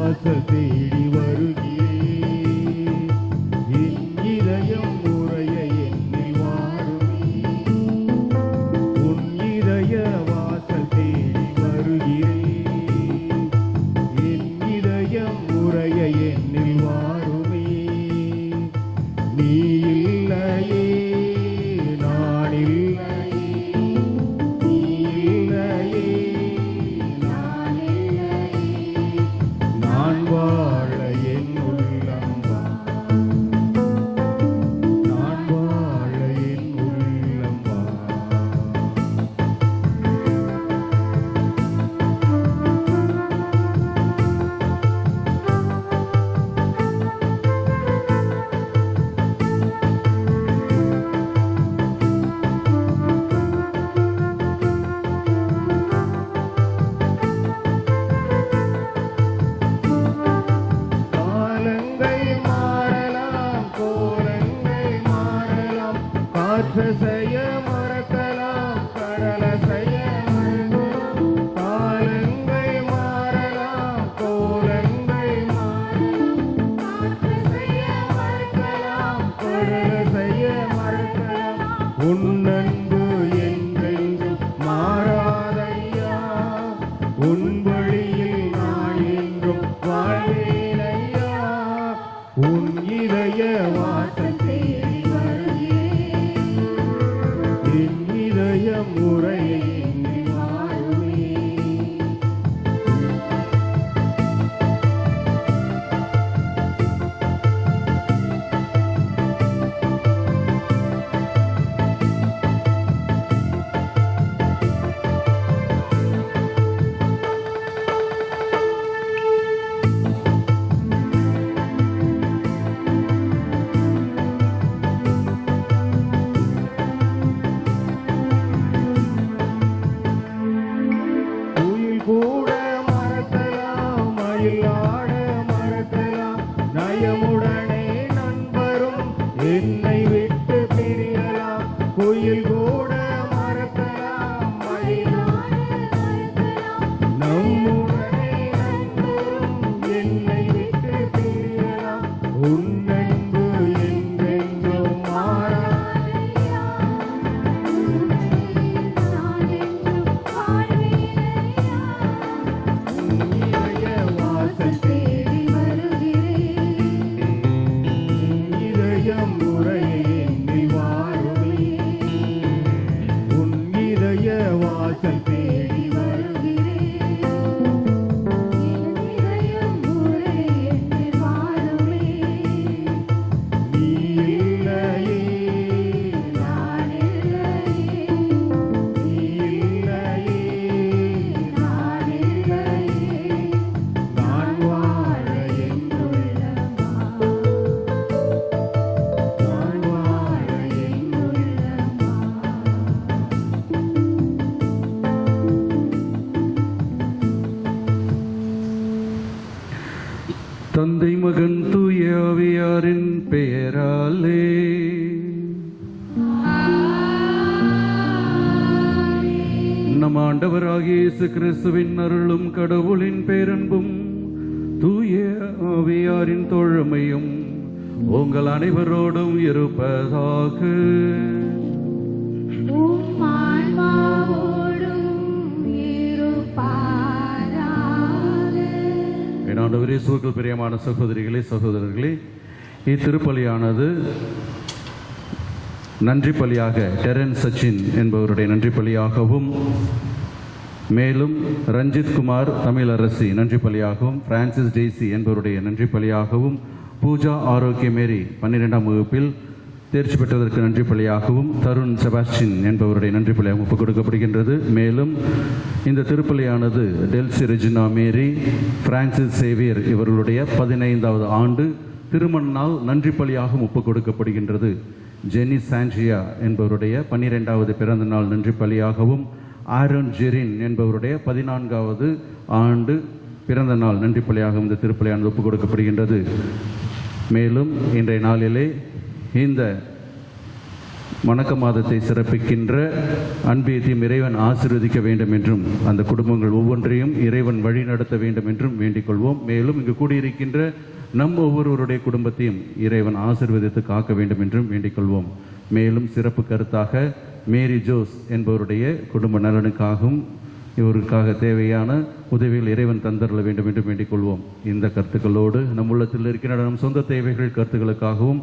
வாசல் தேடி வருகிறேன். என் இதயம் உறைய என்னில் வாருமே. உன் இதய வாசல் தேடி வருகிறேன். என் இதயம் உறைய என்னில் வாருமே. நீ இல்லையே நான் இல்லையே, நீ இல்லையே நான் இல்லையே, நான் வாழ என் உள்ளம் வா, நான் வாழ என் உள்ளம் வா. காலங்கள் மாறலாம், கோலங்கள் மாறலாம், காற்று செய்ய மறக்கலாம், கடல செய்ய மறக்கலாம். காலங்கள் மாறலாம், கோலங்கள் மாறலாம், காற்று செய்ய மறக்கலாம், கடல செய்ய மறக்கலாம். உன் அன்பு என்றென்றும் மாறாதையா, உன் வழியில் நான் என்றும் வாழ்வேன் ஐயா. உன் இதய வாசல் தேடி வருகிறேன். என் இதயம் உறைய என்னில் வாருமே. குயில் கூட மறக்கலாம், மயில் ஆட மறக்கலாம், நயமுடனே நண்பரும் என்னை விட்டு பிரியலாம். குயில் கூட மறக்கலாம், மயில் ஆட மறக்கலாம், நம்முடனே நண்பரும் என்னை விட்டு பிரியலாம். உன் அன்பு என்றென்றும் மாறாதையா, நான் என்றும் வாழ்வேன் ஐயா. உன் இதய வாசல் தேடி வருகிறேன். என் இதயம் உறைய என்னில் வாருமே. உன் இதய வாசல் தேடி வருகிறேன். என் இதயம் உறைய என்னில் வாருமே. நீ இல்லையே நான் இல்லையே, நீ இல்லையே நான் இல்லையே, நான் வாழ என் உள்ளம் வா, நான் வாழ என் உள்ளம் வா. தந்தை மகன் தூய ஆவியாரின் பெயராலே நம் ஆண்டவராகிய இயேசு கிறிஸ்துவின் அருளும் கடவுளின் பேரன்பும் தூய ஆவியாரின் தோழமையும் உங்கள் அனைவரோடும் இருப்பதாக. உம் ஆன்மாவோடும் இருப்பாராக. என் ஆண்டவரே, இயேசுவுக்குள் பிரியமான சகோதரிகளே சகோதரர்களே, இத்திருப்பலியானது நன்றி பலியாக டெரன் சச்சின் என்பவருடைய நன்றி பலியாகவும், மேலும் ரஞ்சித் குமார் தமிழரசி நன்றி பலியாகவும், பிரான்சிஸ் டெய்சி என்பவருடைய நன்றி பலியாகவும், பூஜா ஆரோக்கிய மேரி 12ஆம் வகுப்பில் தேர்ச்சி பெற்றதற்கு நன்றி பலியாகவும், தருண் செபாஸ்டின் என்பவருடைய நன்றி பலியாகவும் ஒப்புக் கொடுக்கப்படுகின்றது. மேலும் இந்த திருப்பலியானது டெல்சி ரெஜினா மேரி, பிரான்சிஸ் சேவியர் இவர்களுடைய 15வது ஆண்டு திருமண நாள் நன்றி பலியாகவும் ஒப்புக் கொடுக்கப்படுகின்றது. ஜெனி சான்ஜியா என்பவருடைய 12வது பிறந்த நாள் நன்றி பலியாகவும், ஆரோன் ஜெரின் என்பவருடைய 14வது ஆண்டு பிறந்த நாள் நன்றி பலியாகவும் இந்த திருப்பலியானது ஒப்புக் கொடுக்கப்படுகின்றது. மேலும் இன்றைய நாளிலே இந்த வணக்க மாதத்தை சிறப்பிக்கின்ற அன்பியத்தையும் இறைவன் ஆசீர்வதிக்க வேண்டும் என்றும் அந்த குடும்பங்கள் ஒவ்வொன்றையும் இறைவன் வழி நடத்த வேண்டும் என்றும் வேண்டிக் கொள்வோம். மேலும் இங்கு கூடியிருக்கின்ற நம் ஒவ்வொருவருடைய குடும்பத்தையும் இறைவன் ஆசீர்வதித்து காக்க வேண்டும் என்றும் வேண்டிக் கொள்வோம். மேலும் சிறப்பு கருத்தாக மேரி ஜோஸ் என்பவருடைய குடும்ப நலனுக்காகவும் இவருக்காக தேவையான உதவிகள் இறைவன் தந்தரல வேண்டும் என்று வேண்டிக் கொள்வோம். இந்த கருத்துக்களோடு நம் உள்ளத்தில் இருக்கின்ற நம் சொந்த தேவைகள் கருத்துக்களுக்காகவும்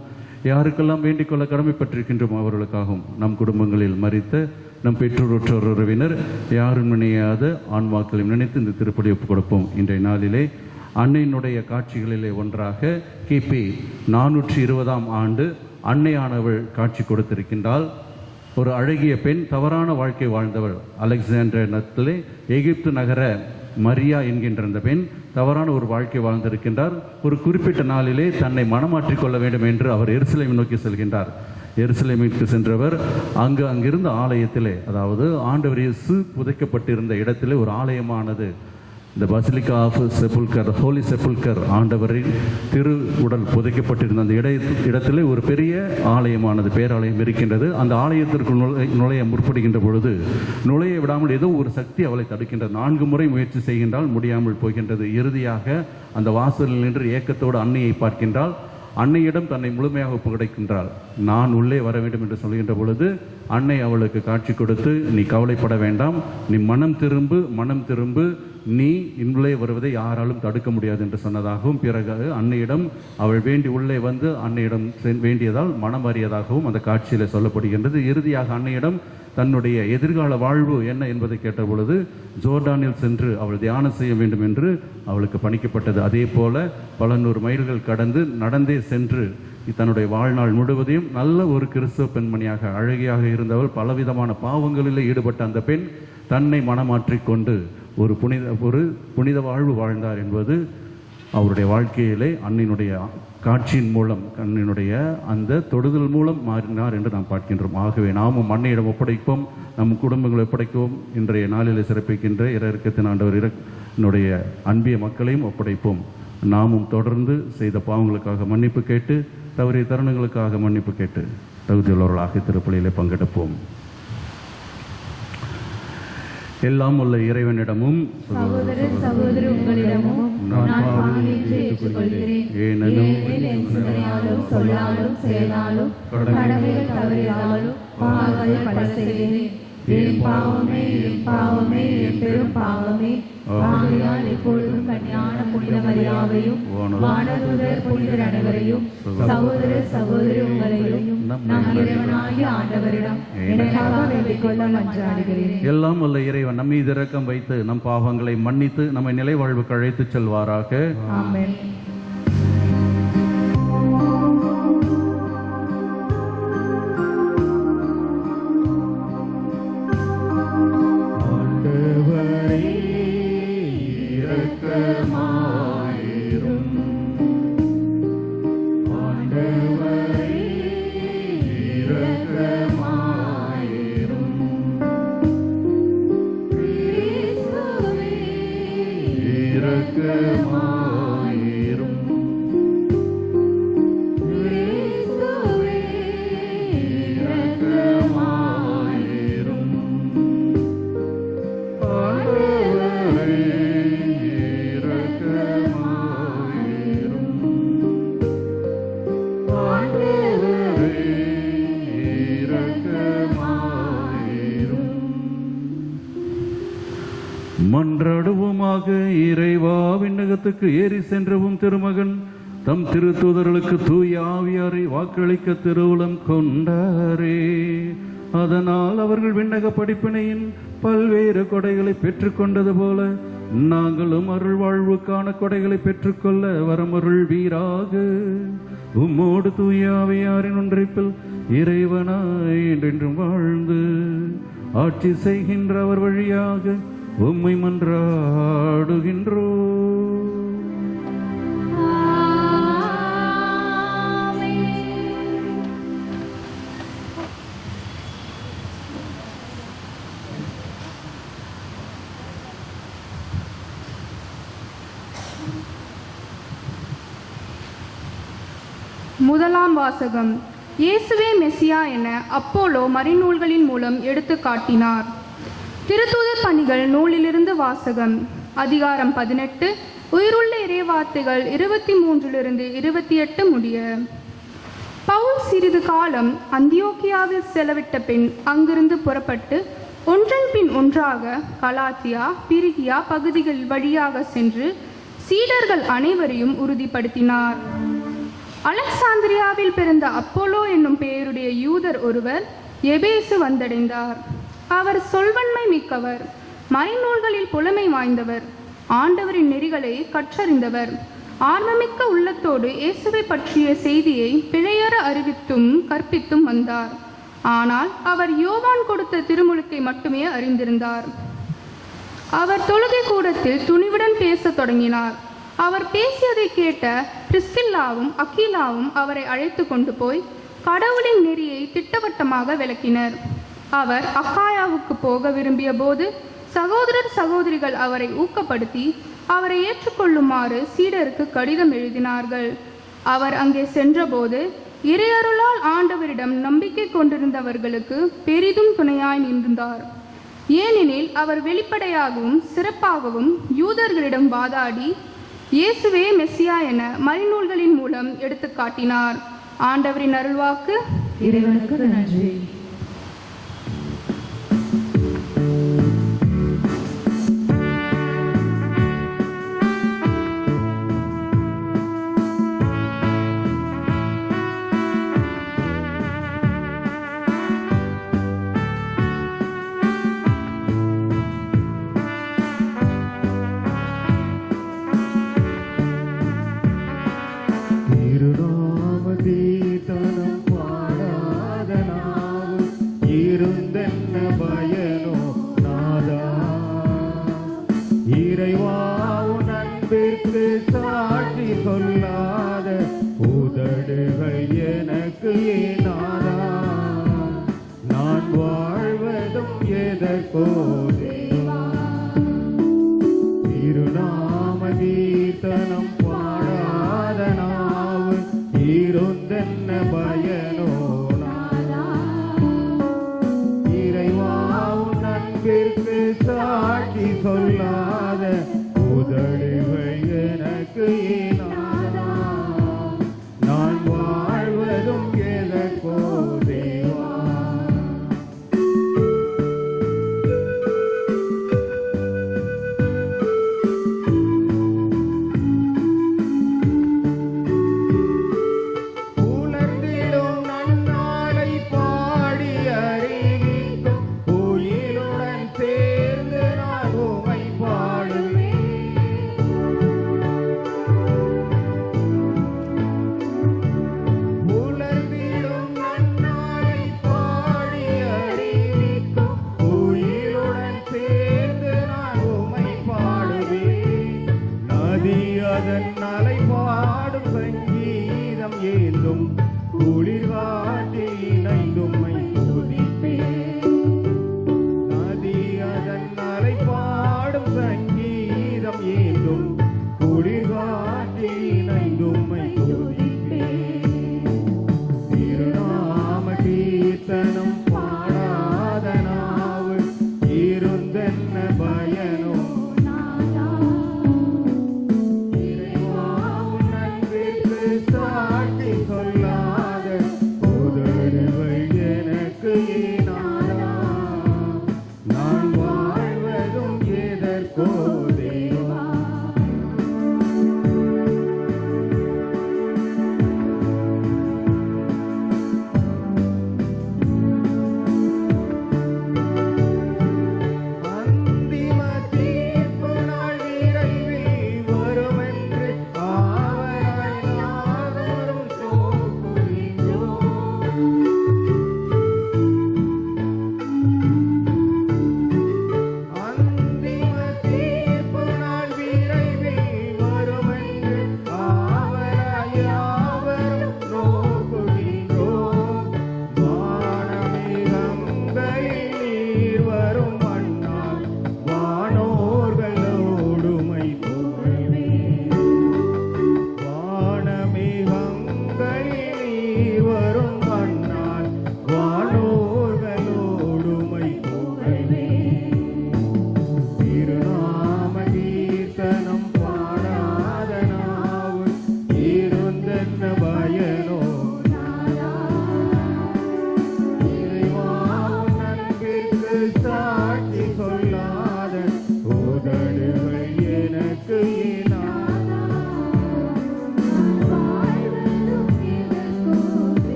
யாருக்கெல்லாம் வேண்டிக் கொள்ள கடமைப்பட்டிருக்கின்றோம் அவர்களுக்காகவும் நம் குடும்பங்களில் மரித்த நம் பெற்றோர் உறவினர் யாரும் நினையாத ஆன்மாக்களையும் நினைத்து இந்த திருப்பலி ஒப்புக் கொடுப்போம். இன்றைய நாளிலே அன்னையினுடைய காட்சிகளிலே ஒன்றாக கிபி 420ஆம் ஆண்டு அன்னையானவள் காட்சி கொடுத்திருக்கின்றால். ஒரு அழகிய பெண் தவறான வாழ்க்கை வாழ்ந்தவள். அலெக்சாண்டரிடத்திலே எகிப்து நகர மரியா என்கின்ற அந்த பெண் தவறான ஒரு வாழ்க்கை வாழ்ந்திருக்கின்றார். ஒரு குறிப்பிட்ட நாளிலே தன்னை மனமாற்றிக் கொள்ள வேண்டும் என்று அவர் எருசலேமை நோக்கி செல்கின்றார். எருசலேமிற்கு சென்றவர் அங்கிருந்த ஆலயத்திலே, அதாவது ஆண்டவர் இயேசு புதைக்கப்பட்டிருந்த இடத்திலே ஒரு ஆலயமானது, இந்த பசிலிக்கா ஆஃப் செப்புல்கர், ஹோலி செப்புல்கர், ஆண்டவரின் திரு உடல் புதைக்கப்பட்டிருந்த அந்த இடத்திலே ஒரு பெரிய ஆலயமானது, பேராலயம் இருக்கின்றது. அந்த ஆலயத்திற்கு நுழைய முற்படுகின்ற பொழுது நுழைய விடாமல் ஏதோ ஒரு சக்தி அவளை தடுக்கின்றது. 4 முறை முயற்சி செய்கின்றால் முடியாமல் போகின்றது. இறுதியாக அந்த வாசலில் நின்று ஏக்கத்தோடு அன்னையை பார்க்கின்றால். அன்னையிடம் தன்னை முழுமையாக ஒப்புக்கொடுக்கின்றாள். நான் உள்ளே வர வேண்டும் என்று சொல்கின்ற பொழுது அன்னை அவளுக்கு காட்சி கொடுத்து, நீ கவலைப்பட வேண்டாம், நீ மனம் திரும்பு, நீ உள்ளே வருவதை யாராலும் தடுக்க முடியாது என்று சொன்னதாகவும், பிறகு அன்னையிடம் அவள் வேண்டி உள்ளே வந்து அன்னையிடம் வேண்டியதால் மனம் அறியதாகவும் அந்த காட்சியில் சொல்லப்படுகின்றது. இறுதியாக அன்னையிடம் தன்னுடைய எதிர்கால வாழ்வு என்ன என்பதை கேட்ட பொழுது ஜோர்டானில் சென்று அவள் தியானம் செய்ய வேண்டும் என்று அவளுக்கு பணிக்கப்பட்டது. அதே போல பல 100 மைல்கள் கடந்து நடந்தே சென்று தன்னுடைய வாழ்நாள் முழுவதையும் நல்ல ஒரு கிறிஸ்தவ பெண்மணியாக அழகியாக இருந்தவள், பலவிதமான பாவங்களிலே ஈடுபட்ட அந்த பெண் தன்னை மனமாற்றிக்கொண்டு ஒரு புனித வாழ்வு வாழ்ந்தார் என்பது அவருடைய வாழ்க்கையிலே அன்னையினுடைய காட்சியின் மூலம், அன்னையினுடைய அந்த தொடுதல் மூலம் மாறினார் என்று நாம் பார்க்கின்றோம். ஆகவே நாமும் அன்னையிடம் ஒப்படைப்போம், நம் குடும்பங்களை ஒப்படைப்போம். இன்றைய நாளிலே சிறப்பிக்கின்ற இரக்கத்தின் ஆண்டவர் என்னுடைய அன்பிய மக்களையும் ஒப்படைப்போம். நாமும் தொடர்ந்து செய்த பாவங்களுக்காக மன்னிப்பு கேட்டு, தவறிய தருணங்களுக்காக மன்னிப்பு கேட்டு தகுதியுள்ளவர்களாக திருப்பலியிலே பங்கெடுப்போம். எல்லாம் உள்ள இறைவனிடமும் சகோதர உங்களிடமும் நான் பாவங்களை ஏற்றுக்கொள்கிறேன். ஏனெனும் சொல்லாலும் செயலாலும் கடமைகள் தவறினாலும் பாவங்கள் பல செய்தேன். என் பாவமே என் பெரும் பாவமே. ஆகையால் எப்பொழுதும் கன்னியான புனித மரியாவையும் வானதூதர் புனிதர் அனைவரையும் சகோதரி உங்களையும் நம் இறைவனாகிய ஆண்டவரிடம் எனக்காக வேண்டிக் கொள்ள மன்றாடுகிறேன். எல்லாம் உள்ள இறைவன் நம் மீது இரக்கம் வைத்து நம் பாவங்களை மன்னித்து நம்மை நிலை வாழ்வுக்கு அழைத்து செல்வாராக. ஆமென். மன்றாடுவோமாக. இறைவா, விண்ணகத்துக்கு ஏறி சென்றவும் திருமகன் தம் திருத்தூதர்களுக்கு தூய ஆவியாரை வாக்களிக்க திருவுளம் கொண்டாரே. அதனால் அவர்கள் விண்ணக படிப்பினையின் பல்வேறு கொடைகளை பெற்றுக்கொண்டது போல நாங்களும் அருள் வாழ்வுக்கான கொடைகளை பெற்றுக்கொள்ள வரமருள் வீராக. உம்மோடு தூய ஆவியாரின் ஒன்றிப்பில் இறைவனாய் என்றென்றும் வாழ்ந்து ஆட்சி செய்கின்ற அவர் வழியாக உம்மை மன்றாடுகின்றோ. முதலாம் வாசகம். இயேசுவே மெசியா என அப்போலோ மறைநூல்களின் மூலம் எடுத்து காட்டினார். திருத்தூதர் பணிகள் நூலிலிருந்து வாசகம். அதிகாரம் 18. உயிருள்ள இறைவார்த்தைகள் 23-28 முடிய. பவுல் சிறிது காலம் அந்தியோக்கியாவில் செலவிட்ட பின் அங்கிருந்து புறப்பட்டு ஒன்றன் பின் ஒன்றாக கலாத்தியா, பிரிகியா பகுதிகள் வழியாக சென்று சீடர்கள் அனைவரையும் உறுதிப்படுத்தினார். அலெக்சாந்திரியாவில் பிறந்த அப்போலோ என்னும் பெயருடைய யூதர் ஒருவர் எபேசு வந்தடைந்தார். அவர் சொல்வன்மை மிக்கவர், மறைநூல்களில் புலமை வாய்ந்தவர், ஆண்டவரின் நெறிகளை கற்றறிந்தவர், ஆர்வமிக்க உள்ளத்தோடு இயேசுவை பற்றிய செய்தியை பிழையற அறிவித்தும் கற்பித்தும் வந்தார். ஆனால் அவர் யோவான் கொடுத்த திருமுழுக்கை மட்டுமே அறிந்திருந்தார். அவர் தொழுகை கூடத்தில் துணிவுடன் பேசத் தொடங்கினார். அவர் பேசியதை கேட்ட பிரிஸ்கில்லாவும் அக்கீலாவும் அவரை அழைத்து கொண்டு போய் கடவுளின் நெறியை திட்டவட்டமாக விளக்கினர். அவர் அக்காயாவுக்கு போக விரும்பிய போது சகோதரர்கள் அவரை ஊக்கப்படுத்தி அவரை ஏற்றுக்கொள்ளுமாறு சீடருக்கு கடிதம் எழுதினார்கள். அவர் அங்கே சென்றபோது இறையருளால் ஆண்டவரிடம் நம்பிக்கை கொண்டிருந்தவர்களுக்கு பெரிதும் துணையாய் நின்றார். ஏனெனில் அவர் வெளிப்படையாகவும் சிறப்பாகவும் யூதர்களிடம் வாதாடி இயேசுவே மெசியா என மறைநூல்களின் மூலம் எடுத்து காட்டினார். ஆண்டவரின் அருள்வாக்கு. இறைவனுக்கு நன்றி. திருநாமதீர்த்தனம் பாடாத நாவு இருந்தென்ன பயனோ நாதா. இறைவா உன் அன்பிற்கு சாட்சி சொல்லாத உதடுகள் எனக்கு ஏனாதா. நான் வாழ்வதும் எதற்கோ தேவா. திருநாமதீர்த்தனம் பாடாத நாவு இருந்தென்ன பயனோ நாதா. இறைவா உன் அன்பிற்கு சாட்சி சொல்லாத உதடுகள் எனக்கு ஏனாதா. நான் வாழ்வதும் எதற்கோ தேவா. அதன் அலை பாடும் சங்கீதம் ஏந்தும் குளிர் காற்றில் இணைந்தும்மை துதிப்பேன். நதி அதன் அலை பாடும் சங்கீதம் ஏந்தும் குளிர் காற்றில் இணைந்தும்மை துதிப்பேன். திருநாம கீர்த்தனம் பாடாத நாவு இருந்தென்ன பயனோ நாதா. சாட்சி சொல்லாத உதடுகள் எனக்கு ஏனாதா.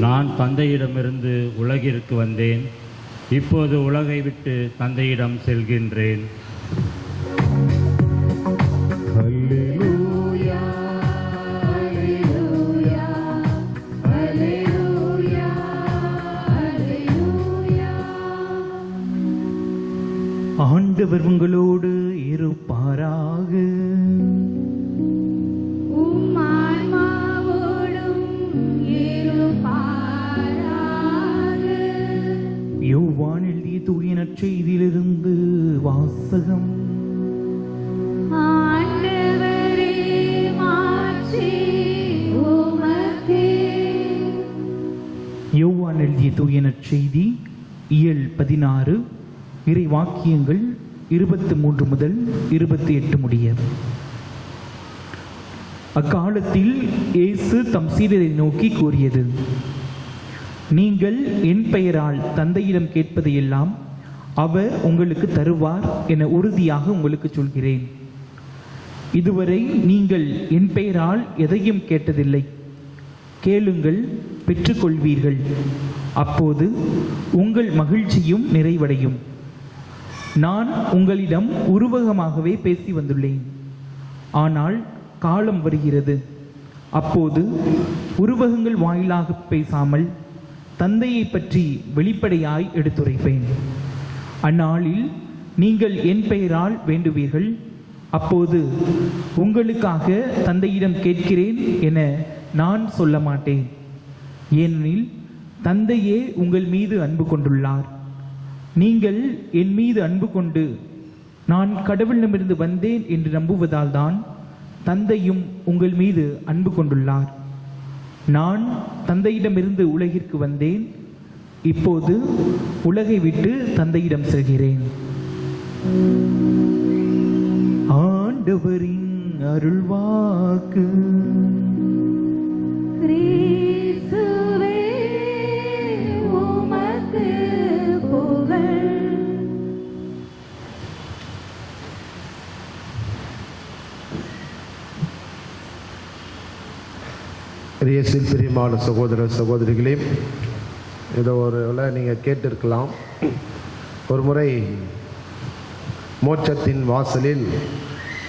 நான் தந்தையிடமிருந்து உலகிற்கு வந்தேன், இப்போது உலகை விட்டு தந்தையிடம் செல்கின்றேன். அல்லேலூயா, அல்லேலூயா, அல்லேலூயா, அல்லேலூயா. ஆண்டவர் உங்களோடு இருப்பாராக. உம் ஆன்மாவோடும் இருப்பாராக. யோவான் எழுதிய தூய நற்செய்தியிலிருந்து வாசகம். ஆண்டவரே, மாட்சி உமக்கே. யோவான் எழுதிய தூய நற்செய்தி இயல் 16 இறை வாக்கியங்கள் 23 முதல் 28 முடிய. அக்காலத்தில் இயேசு தம் சீடரை நோக்கி கூறியது: நீங்கள் என் பெயரால் தந்தையிடம் கேட்பதையெல்லாம் அவர் உங்களுக்கு தருவார் என உறுதியாக உங்களுக்கு சொல்கிறேன். இதுவரை நீங்கள் என் பெயரால் எதையும் கேட்டதில்லை. கேளுங்கள், பெற்றுக்கொள்வீர்கள். அப்போது உங்கள் மகிழ்ச்சியும் நிறைவடையும். நான் உங்களிடம் உருவகமாகவே பேசி வந்துள்ளேன். ஆனால் காலம் வருகிறது, அப்போது உருவகங்கள் வாயிலாக பேசாமல் தந்தையை பற்றி வெளிப்படையாய் எடுத்துரைப்பேன். அந்நாளில் நீங்கள் என் பெயரால் வேண்டுவீர்கள். அப்போது உங்களுக்காக தந்தையிடம் கேட்கிறேன் என நான் சொல்ல மாட்டேன். ஏனெனில் தந்தையே உங்கள் மீது அன்பு கொண்டுள்ளார். நீங்கள் என் மீது அன்பு கொண்டு நான் கடவுளிடமிருந்து வந்தேன் என்று நம்புவதால் தான் தந்தையும் உங்கள் மீது அன்பு கொண்டுள்ளார். நான் தந்தையிடமிருந்து உலகிற்கு வந்தேன். இப்போது உலகை விட்டு தந்தையிடம் செல்கிறேன். ஆண்டவரின் அருள்வாக்கு. கிறிஸ்துவே, உமக்கு புகழ். இயேசுவில் பிரியமான சகோதர சகோதரிகளே, இதை ஒரு வேளை நீங்கள் கேட்டிருக்கலாம். ஒரு முறை மோட்சத்தின் வாசலில்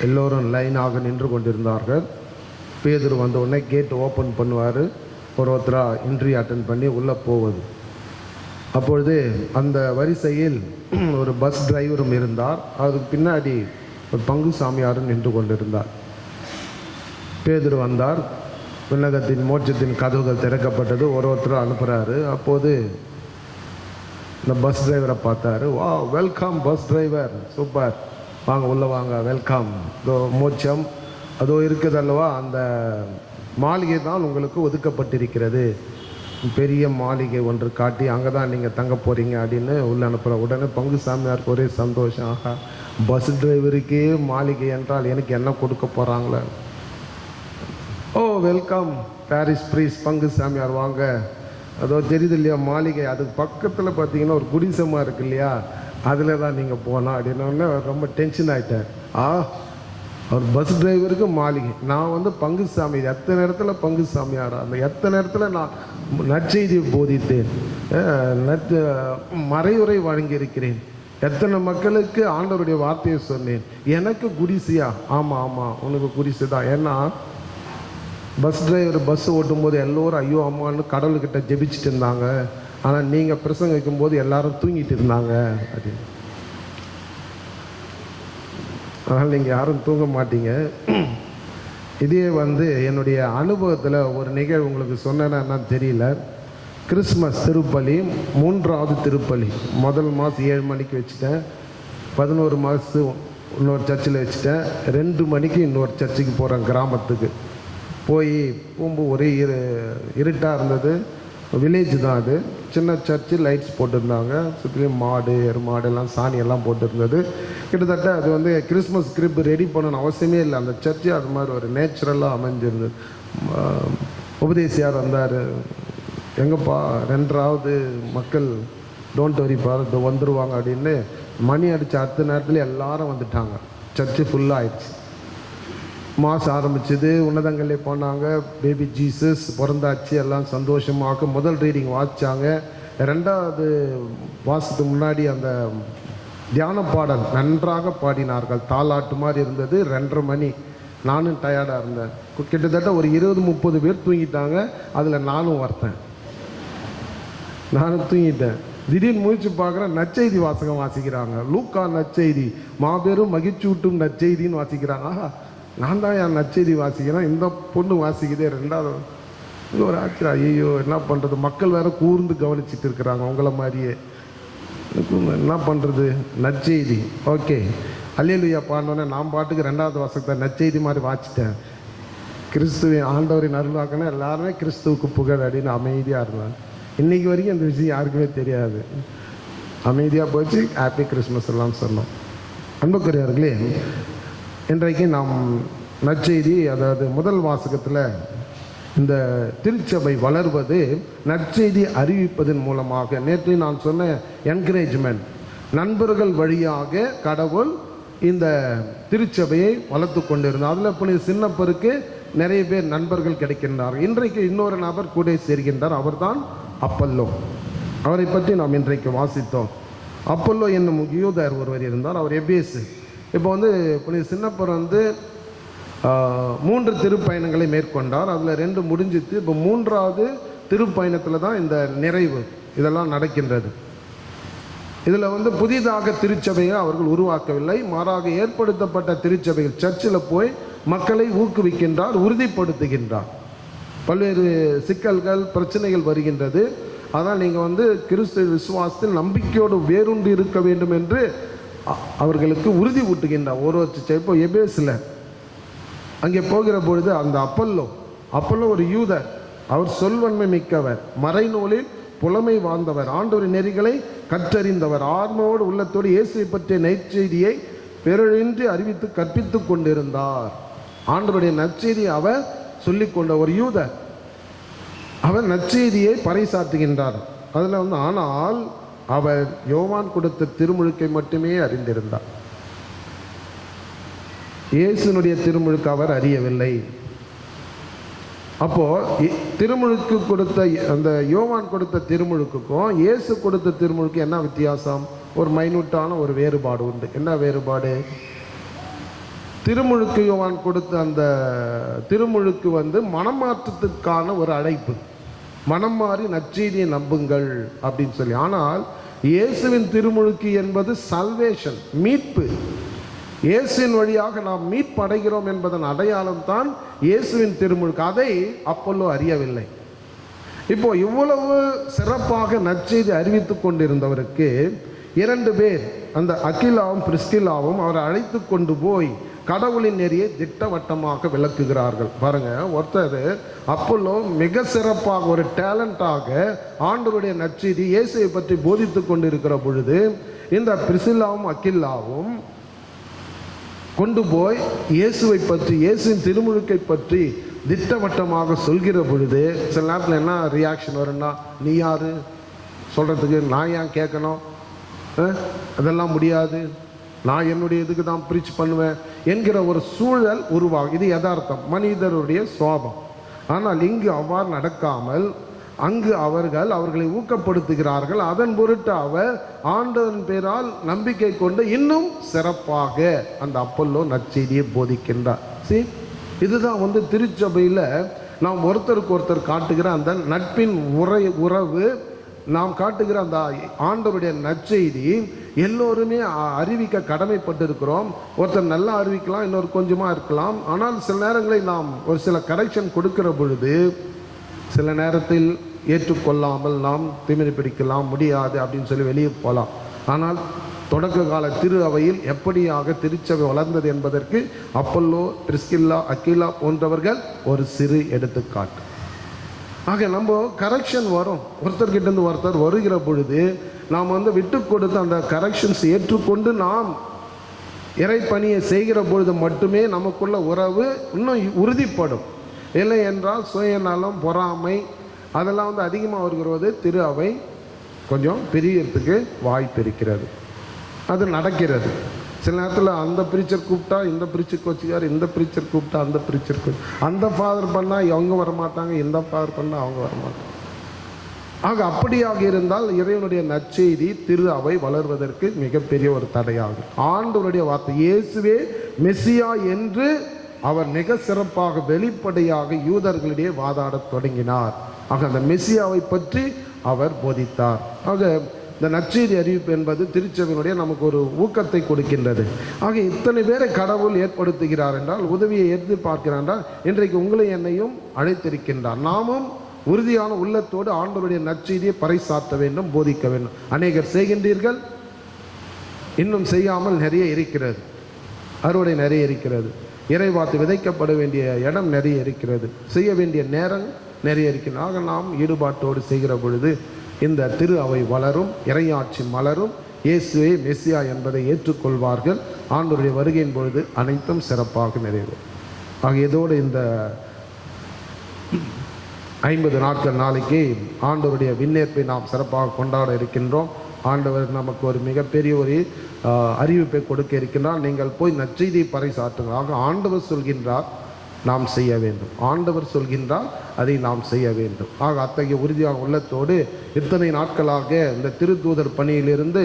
எல்லோரும் லைனாக நின்று கொண்டிருந்தார்கள். பேதுரு வந்த உடனே கேட் ஓப்பன் பண்ணுவார், ஒருத்தராக இன்ட்ரி அட்டன் பண்ணி உள்ளே போவது. அப்பொழுது அந்த வரிசையில் ஒரு பஸ் டிரைவரும் இருந்தார். அதுக்கு பின்னாடி ஒரு பங்கு சாமியாரும் நின்று கொண்டிருந்தார். பேதுரு வந்தார். விண்ணகத்தின் மோட்சத்தின் கதவுகள் திறக்கப்பட்டது. ஒருத்தர் அனுப்புகிறாரு. அப்போது இந்த பஸ் டிரைவரை பார்த்தாரு. வா, வெல்கம் பஸ் டிரைவர், சூப்பர், வாங்க உள்ளே வாங்க, வெல்கம். இதோ மோட்சம் அதோ இருக்குது அல்லவா, அந்த மாளிகை தான் உங்களுக்கு ஒதுக்கப்பட்டிருக்கிறது. பெரிய மாளிகை ஒன்று காட்டி அங்கே தான் நீங்கள் தங்க போகிறீங்க அப்படின்னு உள்ளே அனுப்புகிற. உடனே பங்கு சாமியாருக்கு ஒரே சந்தோஷம். ஆஹா, பஸ் டிரைவருக்கே மாளிகை என்றால் எனக்கு என்ன கொடுக்க போகிறாங்களே. ஓ, வெல்கம் பாரிஸ் ப்ரீஸ், பங்கு சாமியார் வாங்க. அதோ தெரியுது இல்லையா மாளிகை, அதுக்கு பக்கத்தில் பார்த்தீங்கன்னா ஒரு குடிசமாக இருக்கு இல்லையா, அதில் தான் நீங்கள் போகலாம் அப்படின்னோடனே ரொம்ப டென்ஷன் ஆகிட்டார். அவர் பஸ் டிரைவருக்கு மாளிகை, நான் வந்து பங்கு சாமி, எத்தனை நேரத்தில் பங்கு சாமியாரா, அந்த எத்தனை நேரத்தில் நான் நற்செய்தியை போதித்தேன், மறையுரை வழங்கியிருக்கிறேன், எத்தனை மக்களுக்கு ஆண்டவருடைய வார்த்தையை சொன்னேன். எனக்கு குடிசையா? ஆமாம் ஆமாம், உனக்கு குடிசை தான். ஏன்னா பஸ் டிரைவர் பஸ் ஓட்டும்போது எல்லோரும் ஐயோ அம்மான்னு கடவுள்கிட்ட ஜெபிச்சுட்டு இருந்தாங்க. ஆனால் நீங்கள் பிரசங்கிக்கும் போது எல்லாரும் தூங்கிட்டு இருந்தாங்க அப்படின்னு. அதனால் நீங்கள் யாரும் தூங்க மாட்டீங்க. இதே வந்து என்னுடைய அனுபவத்தில் ஒரு நிகழ்வு உங்களுக்கு சொன்னேன்னா தெரியல. கிறிஸ்மஸ் திருப்பலி, 3வது திருப்பலி, முதல் மாதம் 7 மணிக்கு வச்சுட்டேன், 11 மாதத்து இன்னொரு சர்ச்சில் வச்சுட்டேன், 2 மணிக்கு இன்னொரு சர்ச்சுக்கு போகிறேன். கிராமத்துக்கு போகும்போது ஒரே இருட்டாக இருந்தது. வில்லேஜ் தான் அது, சின்ன சர்ச்சு, லைட்ஸ் போட்டிருந்தாங்க, சுற்றிலும் மாடு எருமாடு எல்லாம் சாணியெல்லாம் போட்டிருந்தது. கிட்டத்தட்ட அது வந்து கிறிஸ்மஸ் கிரிப் ரெடி பண்ணணும்னு அவசியமே இல்லை. அந்த சர்ச்சு அது மாதிரி ஒரு நேச்சுரலாக அமைஞ்சிருந்தது. உபதேசியார் வந்தார். எங்கப்பா 2வது மக்கள் டோன்ட் வரிப்பா வந்துடுவாங்க அப்படின்னு மணி அடித்த அடுத்த நேரத்தில் எல்லாரும் வந்துட்டாங்க. சர்ச்சு ஃபுல்லாக ஆயிடுச்சு. மாதம் ஆரம்பிச்சது, உன்னதங்களே போனாங்க, பேபி ஜீசஸ் பிறந்தாச்சு, எல்லாம் சந்தோஷமாக முதல் ரீடிங் வாசித்தாங்க. ரெண்டாவது வாசத்துக்கு முன்னாடி அந்த தியான பாடல் நன்றாக பாடினார்கள். தாலாட்டு மாதிரி இருந்தது. 2:30 மணி. நானும் டயர்டாக இருந்தேன். கிட்டத்தட்ட ஒரு 20-30 பேர் தூங்கிட்டாங்க. அதில் நானும் வரத்தேன். நானும் தூங்கிட்டேன். திடீர்னு முயற்சி பார்க்குறேன், நற்செய்தி வாசகம் வாசிக்கிறாங்க. லூக்கா நற்செய்தி, மாபெரும் மகிழ்ச்சியூட்டும் நற்செய்தின்னு வாசிக்கிறாங்க. ஆஹா, நான் தான் என் நற்செய்தி வாசிக்கிறேன், இந்த பொண்ணு வாசிக்குதே. ரெண்டாவது இது ஒரு ஆச்சரியம். ஐயோ என்ன பண்ணுறது, மக்கள் வேற கூர்ந்து கவனிச்சுட்டு இருக்கிறாங்க உங்களை மாதிரியே. என்ன பண்ணுறது, நற்செய்தி ஓகே. அல்லேலூயா பாடினோன்னே நான் பாட்டுக்கு 2வது வாசகத்தை நற்செய்தி மாதிரி வாசித்தேன். கிறிஸ்துவின் ஆண்டவரின் அருள்வாக்குன்னா எல்லாருமே கிறிஸ்துவுக்கு புகழ் அப்படின்னு அமைதியாக இருந்தாங்க. இன்றைக்கி வரைக்கும் அந்த விஷயம் யாருக்குமே தெரியாது. அமைதியாக போச்சு. ஹாப்பி கிறிஸ்மஸ் எல்லாம் சொன்னோம். அன்புக்குரியவர்களே, இன்றைக்கு நாம் நற்செய்தி, அதாவது முதல் வாசகத்தில் இந்த திருச்சபை வளர்வது நற்செய்தி அறிவிப்பதன் மூலமாக. நேற்று நான் சொன்ன என்கரேஜ்மெண்ட், நண்பர்கள் வழியாக கடவுள் இந்த திருச்சபையை வளர்த்து கொண்டிருந்தார். அதில் புனித சின்னப்பருக்கு நிறைய பேர் நண்பர்கள் கிடைக்கின்றார். இன்றைக்கு இன்னொரு நபர் கூட சேர்கின்றார். அவர்தான் அப்பல்லோ. அவரை பற்றி நாம் இன்றைக்கு வாசித்தோம். அப்பல்லோ என்னும் யூதர் ஒருவர் இருந்தார். அவர் எபேசு. இப்போ புனித சின்னப்பர் 3 திருப்பயணங்களை மேற்கொண்டார். அதில் 2 முடிஞ்சித்து. இப்போ 3வது திருப்பயணத்தில் தான் இந்த நிறைவு இதெல்லாம் நடக்கின்றது. இதில் புதிதாக திருச்சபையை அவர்கள் உருவாக்கவில்லை. மாறாக ஏற்படுத்தப்பட்ட திருச்சபைகள் சர்ச்சில் போய் மக்களை ஊக்குவிக்கின்றார், உறுதிப்படுத்துகின்றார். பல்வேறு சிக்கல்கள், பிரச்சனைகள் வருகின்றது. அதான் நீங்கள் கிறிஸ்துவ விசுவாசத்தில் நம்பிக்கையோடு வேரூன்றி இருக்க வேண்டும் என்று அவர்களுக்கு உறுதி ஊட்டுகின்றார். ஒரு இப்போ எபேஸில் அங்கே போகிற பொழுது அந்த அப்பல்லோ ஒரு யூதர். அவர் சொல்வன்மை மிக்கவர், மறைநூலில் புலமை வாழ்ந்தவர், ஆண்டவரின் நெறிகளை கற்றறிந்தவர், ஆத்மாவோடு உள்ளத்தோடு இயேசுவை பற்றிய நற்செய்தியை பிறழின்றி அறிவித்து கற்பித்து கொண்டிருந்தார். ஆண்டவருடைய நற்செய்தியை அவர் சொல்லிக்கொண்ட ஒரு யூதர். அவர் நற்செய்தியை பறைசாற்றுகின்றார். அதில் ஆனால் அவர் யோவான் கொடுத்த திருமுழுக்கை மட்டுமே அறிந்திருந்தார். இயேசுனுடைய திருமுழுக்கு அவர் அறியவில்லை. அப்போ திருமுழுக்கு கொடுத்த அந்த யோவான் கொடுத்த திருமுழுக்குக்கும் இயேசு கொடுத்த திருமுழுக்கு என்ன வித்தியாசம்? ஒரு மைனூட்டான ஒரு வேறுபாடு உண்டு. என்ன வேறுபாடு? திருமுழுக்கு யோவான் கொடுத்த அந்த திருமுழுக்கு மனமாற்றத்துக்கான ஒரு அழைப்பு, மனம் மாறி நற்செய்தியை நம்புங்கள் அப்படின்னு சொல்லி. ஆனால் இயேசுவின் திருமுழுக்கு என்பது சல்வேஷன், மீட்பு. இயேசுவின் வழியாக நாம் மீட்பு அடைகிறோம் என்பதன் அடையாளம் தான் இயேசுவின் திருமுழுக்கு. அதை அப்பல்லோ அறியவில்லை. இப்போ இவ்வளவு சிறப்பாக நற்செய்தி அறிவித்து கொண்டிருந்தவருக்கு 2 பேர், அந்த அகிலாவும் பிரிஸ்கில்லாவும் அவரை அழைத்து கொண்டு போய் கடவுளின் நெறியை திட்டவட்டமாக விளக்குகிறார்கள். பாருங்க, ஒருத்தர் அப்பல்லோ மிக சிறப்பாக ஒரு டேலண்டாக ஆண்டவருடைய நற்செய்தி இயேசுவை பற்றி போதித்து கொண்டிருக்கிற பொழுது இந்த பிரிசில்லாவும் அகில்லாவும் கொண்டு போய் இயேசுவை பற்றி, இயேசுவின் திருமுழுக்கை பற்றி திட்டவட்டமாக சொல்கிற பொழுது சில நேரத்தில் என்ன ரியாக்ஷன் வரும்னா, நீ யாரு சொல்கிறதுக்கு, நான் ஏன் கேட்கணும், அதெல்லாம் முடியாது, நான் என்னுடைய இதுக்கு தான் ப்ரீச் பண்ணுவேன் என்கிற ஒரு சூழல் உருவாகும். இது யதார்த்தம், மனிதருடைய சுவாபம். ஆனால் இங்கு அவ்வாறு நடக்காமல் அங்கு அவர்களை ஊக்கப்படுத்துகிறார்கள். அதன் பொருட்டு அவர் ஆண்டவரின் பேரால் நம்பிக்கை கொண்டு இன்னும் சிறப்பாக அந்த அப்பல்லோ நற்செய்தியை போதிக்கின்றார். இதுதான் திருச்சபையில் நாம் ஒருத்தருக்கு ஒருத்தர் காட்டுகிற அந்த நட்பின் உறவு, நாம் காட்டுகிற அந்த ஆண்டவருடைய நற்செய்தி எல்லோருமே அறிவிக்க கடமைப்பட்டிருக்கிறோம். ஒருத்தர் நல்லா அறிவிக்கலாம், இன்னொரு கொஞ்சமாக இருக்கலாம். ஆனால் சில நேரங்களில் நாம் ஒரு சில கரெக்ஷன் கொடுக்கிற பொழுது சில நேரத்தில் ஏற்றுக்கொள்ளாமல் நாம் திமிரி பிடிக்கலாம், முடியாது அப்படின்னு சொல்லி வெளியே போகலாம். ஆனால் தொடக்க கால திரு அவையில் எப்படியாக திருச்சபை வளர்ந்தது என்பதற்கு அப்பல்லோ, பிரிஸ்கில்லா, அகிலா போன்றவர்கள் ஒரு சிறு எடுத்துக்காட்டு. ஆக நம்ம கரெக்ஷன் வரும், ஒருத்தர்கிட்டேருந்து ஒருத்தர் வருகிற பொழுது நாம் விட்டு கொடுத்து அந்த கரெக்ஷன்ஸ் ஏற்றுக்கொண்டு நாம் இறைப்பணியை செய்கிற பொழுது மட்டுமே நமக்குள்ள உறவு இன்னும் உறுதிப்படும். இல்லை என்றால் சுயநலம், பொறாமை அதெல்லாம் அதிகமாக வருகிறது. திரு அவை கொஞ்சம் பிரியறதுக்கு வாய்ப்பு இருக்கிறது. அது நடக்கிறது. சில நேரத்தில் அந்த பிரீச்சர் கூப்பிட்டா இந்த பிரீச்சர் கோச்சிக்கார், இந்த பிரீச்சர் கூப்பிட்டா அந்த பிரீச்சர் கோச், அந்த ஃபாதர் பண்ணால் அவங்க வரமாட்டாங்க, இந்த ஃபாதர் பண்ணால் அவங்க வரமாட்டாங்க. ஆக அப்படியாக இருந்தால் இறைவனுடைய நற்செய்தி திரு அவை வளர்வதற்கு மிகப்பெரிய ஒரு தடையாகும். ஆண்டவருடைய வார்த்தை இயேசுவே மெசியா என்று அவர் மிக சிறப்பாக வெளிப்படையாக யூதர்களிடையே வாதாடத் தொடங்கினார். ஆக அந்த மெசியாவை பற்றி அவர் போதித்தார். ஆக இந்த நற்செய்தி அறிவிப்பு என்பது திருச்சபையினுடைய நமக்கு ஒரு ஊக்கத்தை கொடுக்கின்றது. ஆக இத்தனை பேரை கடவுள் ஏற்படுத்துகிறார் என்றால், உதவியை எதிர்பார்க்கிறார் என்றால், இன்றைக்கு உங்களை என்னையும் அழைத்திருக்கின்றார். நாமும் உறுதியான உள்ளத்தோடு ஆண்டவருடைய நற்செய்தியை பறைசாற்ற வேண்டும், போதிக்க வேண்டும். அநேகர் செய்கின்றீர்கள், இன்னும் செய்யாமல் நிறைய இருக்கிறது. அறுவடை நிறைய இருக்கிறது. இறைவார்த்தை விதைக்கப்பட வேண்டிய இடம் நிறைய இருக்கிறது. செய்ய வேண்டிய நேரம் நிறைய இருக்கிறது. ஆக நாம் ஈடுபாட்டோடு செய்கிற பொழுது இந்த திரு அவை வளரும், இறையாட்சி மலரும், இயேசுவே மெசியா என்பதை ஏற்றுக்கொள்வார்கள். ஆண்டவருடைய வருகையின் பொழுது அனைத்தும் சிறப்பாக நிறைவேறும். ஆக இதோடு இந்த 50 நாட்கள் நாளைக்கு ஆண்டவருடைய விண்ணேற்பை நாம் சிறப்பாக கொண்டாட இருக்கின்றோம். ஆண்டவர் நமக்கு ஒரு மிகப்பெரிய ஒரு அறிவிப்பை கொடுக்க இருக்கின்றார். நீங்கள் போய் நற்செய்தியை பறைசாற்றுங்கள். ஆக ஆண்டவர் சொல்கின்றார், நாம் செய்ய வேண்டும். ஆண்டவர் சொல்கின்றார், அதை நாம் செய்ய வேண்டும். ஆக அத்தகைய உறுதியாக உள்ளத்தோடு இத்தனை நாட்களாக இந்த திருத்தூதர் பணியிலிருந்து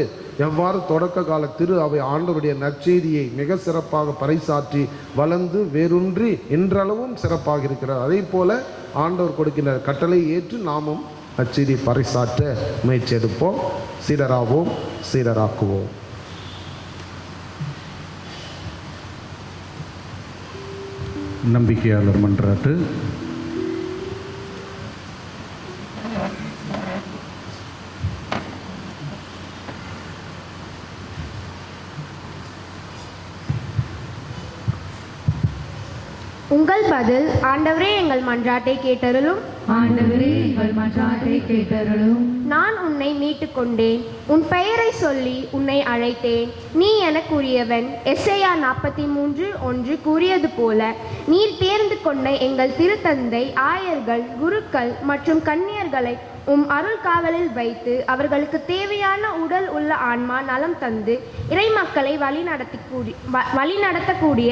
எவ்வாறு தொடக்க கால திரு அவை ஆண்டவருடைய நற்செய்தியை மிக சிறப்பாக பறைசாற்றி வளர்ந்து வேரூன்றி இன்றளவும் சிறப்பாக இருக்கிறார். அதே போல ஆண்டவர் கொடுக்கின்ற கட்டளை ஏற்று நாமும் நற்செய்தியை பறைசாற்ற முயற்சி எடுப்போம். சீடராவோம், சீடராக்குவோம். நம்பிக்கையாளர் மன்றாட்டு. உங்கள் பதில். ஆண்டவரே எங்கள் மன்றாட்டை கேட்டருளும். ஆண்டவரே எங்கள் மன்றாட்டை கேட்டருளும். நான் உன்னை மீட்டு கொண்டேன், உன் பெயரை சொல்லி உன்னை அழைத்தேன், நீ எனக்குரியவன். எசேயா 43:1 கூறியது போல நீர் தேர்ந்து கொண்ட எங்கள் திருத்தந்தை, ஆயர்கள், குருக்கள் மற்றும் கன்னியர்களை உம் அருள் காவலில் வைத்து அவர்களுக்கு தேவையான உடல் உள்ள ஆன்மா நலம் தந்து இறை மக்களை வழிநடத்தக்கூடிய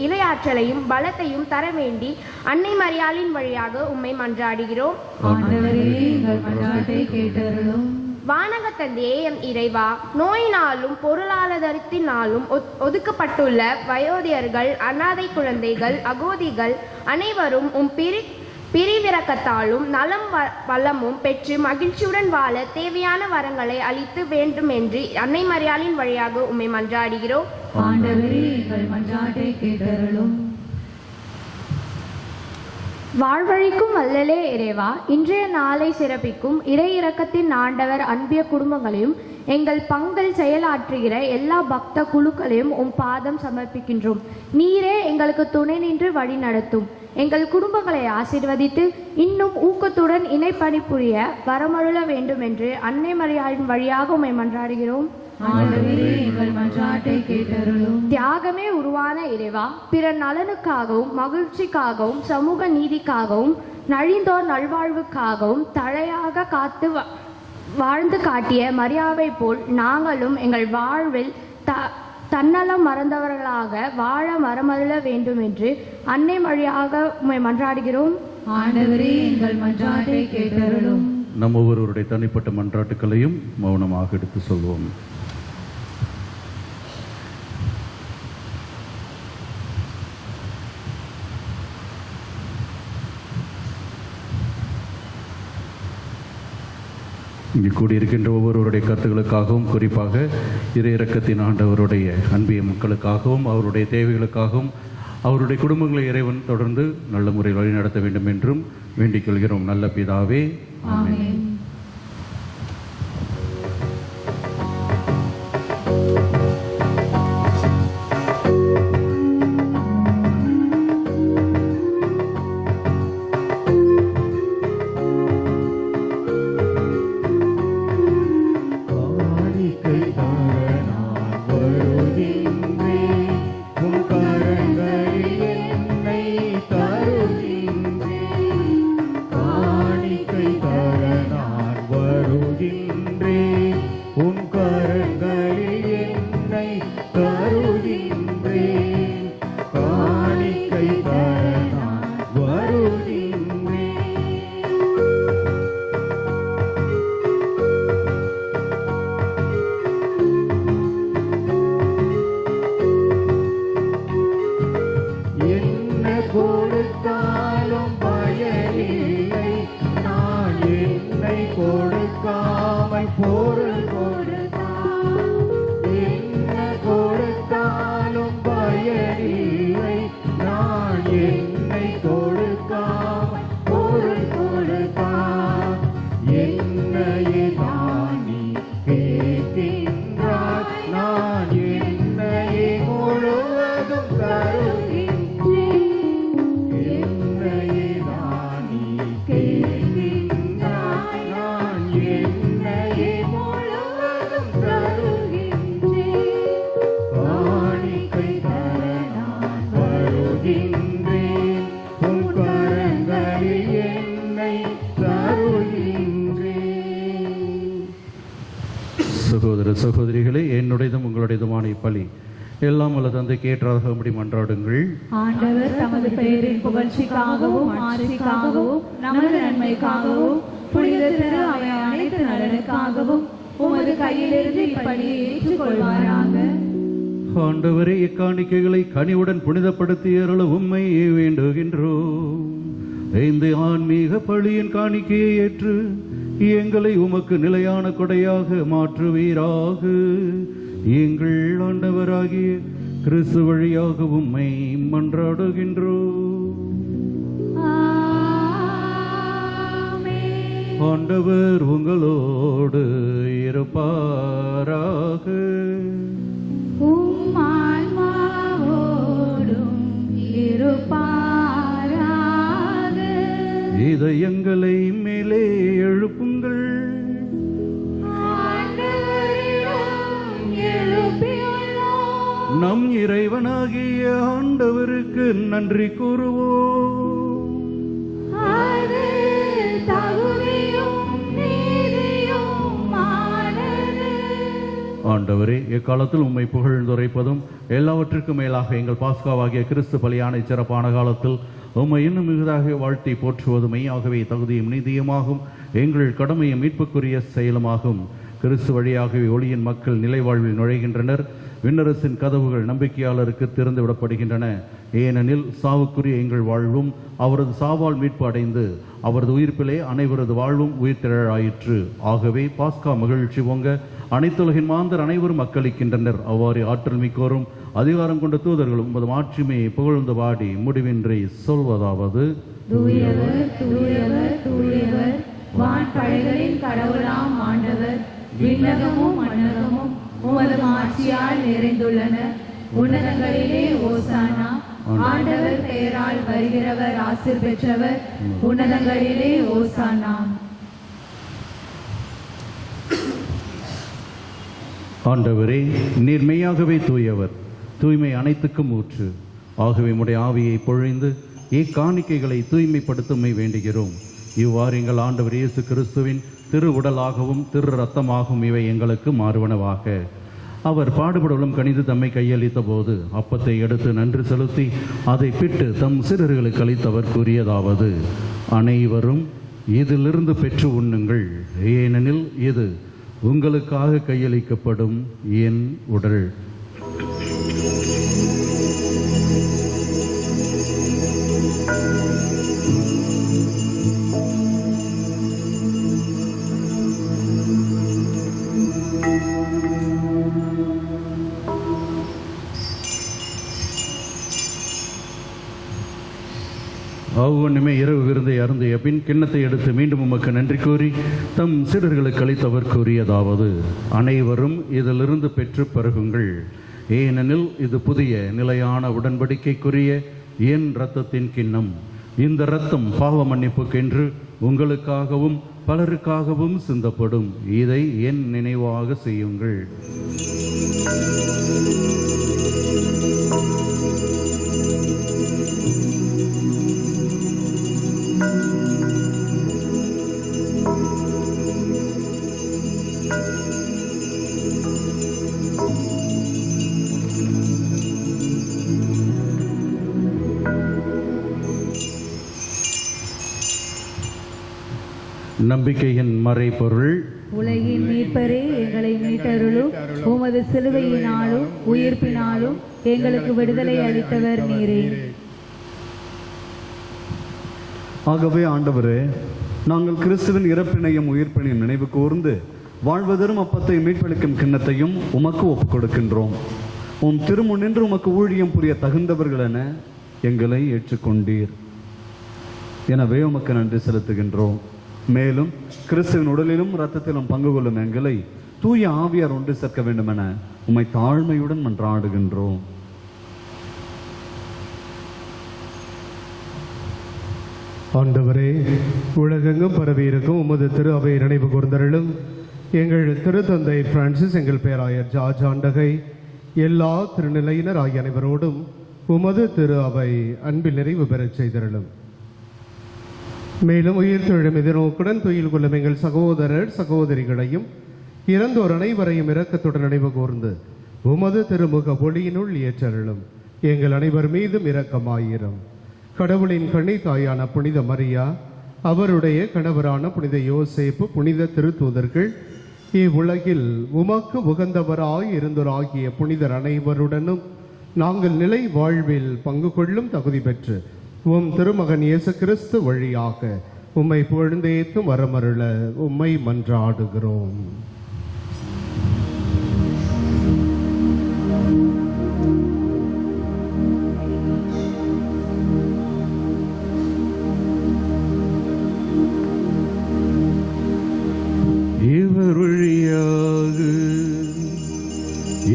இறையாற்றலையும் பலத்தையும் தர வேண்டி அன்னை மரியாளின் வழியாக உம்மை மன்றாடுகிறோம். ஆண்டவரே எங்கள் மன்றாட்டை கேட்டருளும். வானக தந்தையே, எம் இறைவா, நோயினாலும் பொருளாதாரத்தினாலும் ஒதுக்கப்பட்டுள்ள வயோதிகர்கள், அனாதை குழந்தைகள், அகோதிகள் அனைவரும் உம் பிரிவிரக்கத்தாலும் நலம் வளமும் பெற்று மகிழ்ச்சியுடன் வாழ தேவையான வரங்களை அளித்து வேண்டும் என்று அன்னை மரியாளின் வழியாக உம்மை மன்றாடுகிறோம். ஆண்டவரே எங்கள் மன்றாட்டை கேட்டருளும். வாழ்வழிக்கும் வல்லலே இறைவா, இன்றைய நாளை சிறப்பிக்கும் இறை இரக்கத்தின் ஆண்டவர் அன்பிய குடும்பங்களையும் எங்கள் பங்கில் செயலாற்றுகிற எல்லா பக்த குழுக்களையும் உம் பாதம் சமர்ப்பிக்கின்றோம். நீரே எங்களுக்கு துணை நின்று வழி நடத்தும். எங்கள் குடும்பங்களை ஆசீர்வதித்து இன்னும் ஊக்கத்துடன் இணைப்பணிபுரிய வரமருள வேண்டும் என்று அன்னை மரியாளின் வழியாக உம்மை மன்றாடுகிறோம். ஆண்டவரே எங்கள் மன்றாட்டை கேட்டருளும். தியாகமே உருவான இறைவா, பிற நலனுக்காகவும் மகிழ்ச்சிக்காகவும் சமூக நீதிக்காகவும் நழிந்தோர் நல்வாழ்வுக்காகவும் தலையாக காத்து வாழ்ந்து காட்டிய மரியாவை போல் நாங்களும் எங்கள் வாழ்வில் தன்னலம் மறந்தவர்களாக வாழ மரமருள வேண்டும் என்று அன்னை வழியாக உம்மை மன்றாடுகிறோம். ஆண்டவரே எங்கள் மன்றாட்டை கேட்டருளும். நம் ஒவ்வொருவருடைய தனிப்பட்ட மன்றாட்டுக்களையும் மௌனமாக எடுத்து சொல்வோம். இங்கு கூடியிருக்கின்ற ஒவ்வொருவருடைய கருத்துக்களுக்காகவும், குறிப்பாக இறை இரக்கத்தின் ஆண்டவருடைய அன்பிய மக்களுக்காகவும், அவருடைய தேவைகளுக்காகவும், அவருடைய குடும்பங்களை இறைவன் தொடர்ந்து நல்ல முறையில் வழிநடத்த வேண்டும் என்றும் வேண்டிக் கொள்கிறோம். நல்ல பிதாவே, ஆமென். காணிக்கை தர சகோதர சகோதரிகளே, என்னுடையதும் உங்களுடையதுமான இப்பலி எல்லாம் வல்ல தந்தைக்கு ஏற்றதாகும்படி மன்றாடுங்கள். ஆண்டவர் தமது பெயரின் புகழ்ச்சிக்காகவும் ஆட்சிக்காகவும் நமது நன்மைக்காகவும் புனித திரு அவை அனைத்து நலனுக்காகவும் உமது கையிலிருந்து இப்பலியை ஏற்றுக்கொள்வாராக. ஆண்டவரே, இக்காணிக்கைகளை கனிவுடன் புனிதப்படுத்தி அருள உம்மை வேண்டுகின்றோம். இந்த ஆன்மீக பலியின் காணிக்கையை ஏற்று எங்களை உமக்கு நிலையான கொடையாக மாற்றுவீராக. எங்கள் ஆண்டவராகிய கிறிஸ்து வழியாக உம்மை மன்றாடுகின்றோம். ஆண்டவர் உங்களோடு இருப்பாராக. இதயங்களை மேலே எழுப்புங்கள். நம் இறைவனாகிய ஆண்டவருக்கு நன்றி கூறுவோம். ஆண்டவரே, எக்காலத்தில் உம்மை புகழ்ந்துரைப்பதும் எல்லாவற்றுக்கும் மேலாக எங்கள் பாஸ்காவாகிய கிறிஸ்து பலியான சிறப்பான காலத்தில் உம்மை இன்னும் மிகுதாக வாழ்த்தி போற்றுவதுமை ஆகவே தகுதியும் நீதியுமாகும். எங்கள் கடமையும் மீட்புக்குரிய செயலுமாகும். கிறிஸ்து வழியாகவே ஒளியின் மக்கள் நிலை வாழ்வில் நுழைகின்றனர். விண்ணரசின் கதவுகள் நம்பிக்கையாளருக்கு திறந்து விடப்படுகின்றன. ஏனெனில் சாவுக்குரிய எங்கள் வாழ்வும் அவரது சாவால் மீட்பு அடைந்து அவரது உயிர்ப்பிலே அனைவரது வாழ்வும் உயிர்த்தெழாயிற்று. ஆகவே பாஸ்கா மகிழ்ச்சி பொங்க அனைத்துலகின் மாந்தர் அனைவரும் மக்களிக்கின்றனர். அவ்வாறு ஆற்றல் மிக்கோரும் அதிகாரம் கொண்ட தூதர்களும் உமது மாட்சிமையை புகழ்ந்து பாடி முடிவின்றி சொல்வதாவது: தூயவர் தூயவர் தூயவர், வான்படைகளின் கடவுளாம் ஆண்டவர். விண்ணகமும் மண்ணகமும் உமது மாட்சியால் நிறைந்துள்ளன. உன்னதங்களிலே ஓசானா. ஆண்டவர் பெயரால் வருகிறவர் ஆசீர் பெற்றவர். உன்னதங்களிலே ஓசானா. ஆண்டவரே, நீர் மெய்யாகவே தூயவர், தூய்மை அனைத்துக்கும் ஊற்று. ஆகவே உம்முடைய ஆவியை பொழிந்து இக்காணிக்கைகளை தூய்மைப்படுத்துமை வேண்டுகிறோம். இவ்வாறு எங்கள் ஆண்டவர் இயேசு கிறிஸ்துவின் திரு உடலாகவும் திரு இரத்தமாகவும் இவை எங்களுக்கு மாறுவனவாக. அவர் பாடுபடலும் கணிது தம்மை கையளித்த போது அப்பத்தை எடுத்து நன்றி செலுத்தி அதை பிட்டு தம் சிறர்களுக்கு அளித்தவர் கூறியதாவது: அனைவரும் இதிலிருந்து பெற்று உண்ணுங்கள், ஏனெனில் இது உங்களுக்காக கையளிக்கப்படும் என் உடல். அவ்வொன்றுமே இரவு விருந்தை அருந்திய பின் கிண்ணத்தை எடுத்து மீண்டும் உமக்கு நன்றி கூறி தம் சீடர்களுக்கு அளித்தவர் கூறியதாவது: அனைவரும் இதிலிருந்து பெற்று பருகுங்கள், ஏனெனில் இது புதிய நிலையான உடன்படிக்கைக்குரிய என் இரத்தத்தின் கிண்ணம். இந்த இரத்தம் பாவ மன்னிப்புக்கென்று உங்களுக்காகவும் பலருக்காகவும் சிந்தப்படும். இதை என் நினைவாக செய்யுங்கள். நம்பிக்கையின் மறைபொருள்: உலகின் மீட்பரே, எங்களை மீட்டருளும். உமது சிலுவையினாலும் உயிர்ப்பினாலும் எங்களுக்கு விடுதலை அளித்தவர் நீரே. ஆகவே ஆண்டவரே, நாங்கள் கிறிஸ்துவின் இறப்பினையும் உயிர்ப்பினையும் நினைவு கூர்ந்து வாழ்வதரும் அப்பத்தை மீட்பளிக்கும் கிண்ணத்தையும் உமக்கு ஒப்புக் கொடுக்கின்றோம். உம் திருமுன்னின்று உமக்கு ஊழியம் புரிய தகுந்தவர்கள் என எங்களை ஏற்றுக்கொண்டீர். எனவே உமக்கு நன்றி செலுத்துகின்றோம். மேலும் கிறிஸ்துவின் உடலிலும் இரத்தத்திலும் பங்கு கொள்ளும் எங்களை தூய ஆவியார் ஒன்று சேர்க்க வேண்டும் என உம்மை தாழ்மையுடன் மன்றாடுகின்றோம். ஆண்டவரே, உலகெங்கும் பரவி இருக்கும் உமது திரு அவை நினைவு கூர்ந்தருளும். எங்கள் திருத்தந்தை பிரான்சிஸ், எங்கள் பேராயர் ஜார்ஜ் ஆண்டகை, எல்லா திருநிலையினர் ஆகிய அனைவரோடும் உமது திரு அவை அன்பில் நிறைவு பெறச் செய்தருளும். மேலும் உயிர் தொழும் எதிர்நோக்குடன் துயில் கொள்ளும் எங்கள் சகோதரர் சகோதரிகளையும் இறந்தோர் அனைவரையும் இரக்கத்துடன் நினைவு கூர்ந்து உமது திருமுக ஒளியினுள் ஏற்றருளும். எங்கள் அனைவர் மீதும் இரக்கமாயிரும். கடவுளின் கண்ணி தாயான புனித மரியா, அவருடைய கணவரான புனித யோசேப்பு, புனித திருத்தூதர்கள், இவ்வுலகில் உமக்கு உகந்தவராய் இருந்தோராகிய புனிதர் அனைவருடனும் நாங்கள் நிலை வாழ்வில் பங்கு கொள்ளும் தகுதி பெற்று உம் திருமகன் இயேசு கிறிஸ்து வழியாக உம்மை புகழ்ந்தேத்தும் வரமருள உம்மை மன்றாடுகிறோம். இவர் வழியாக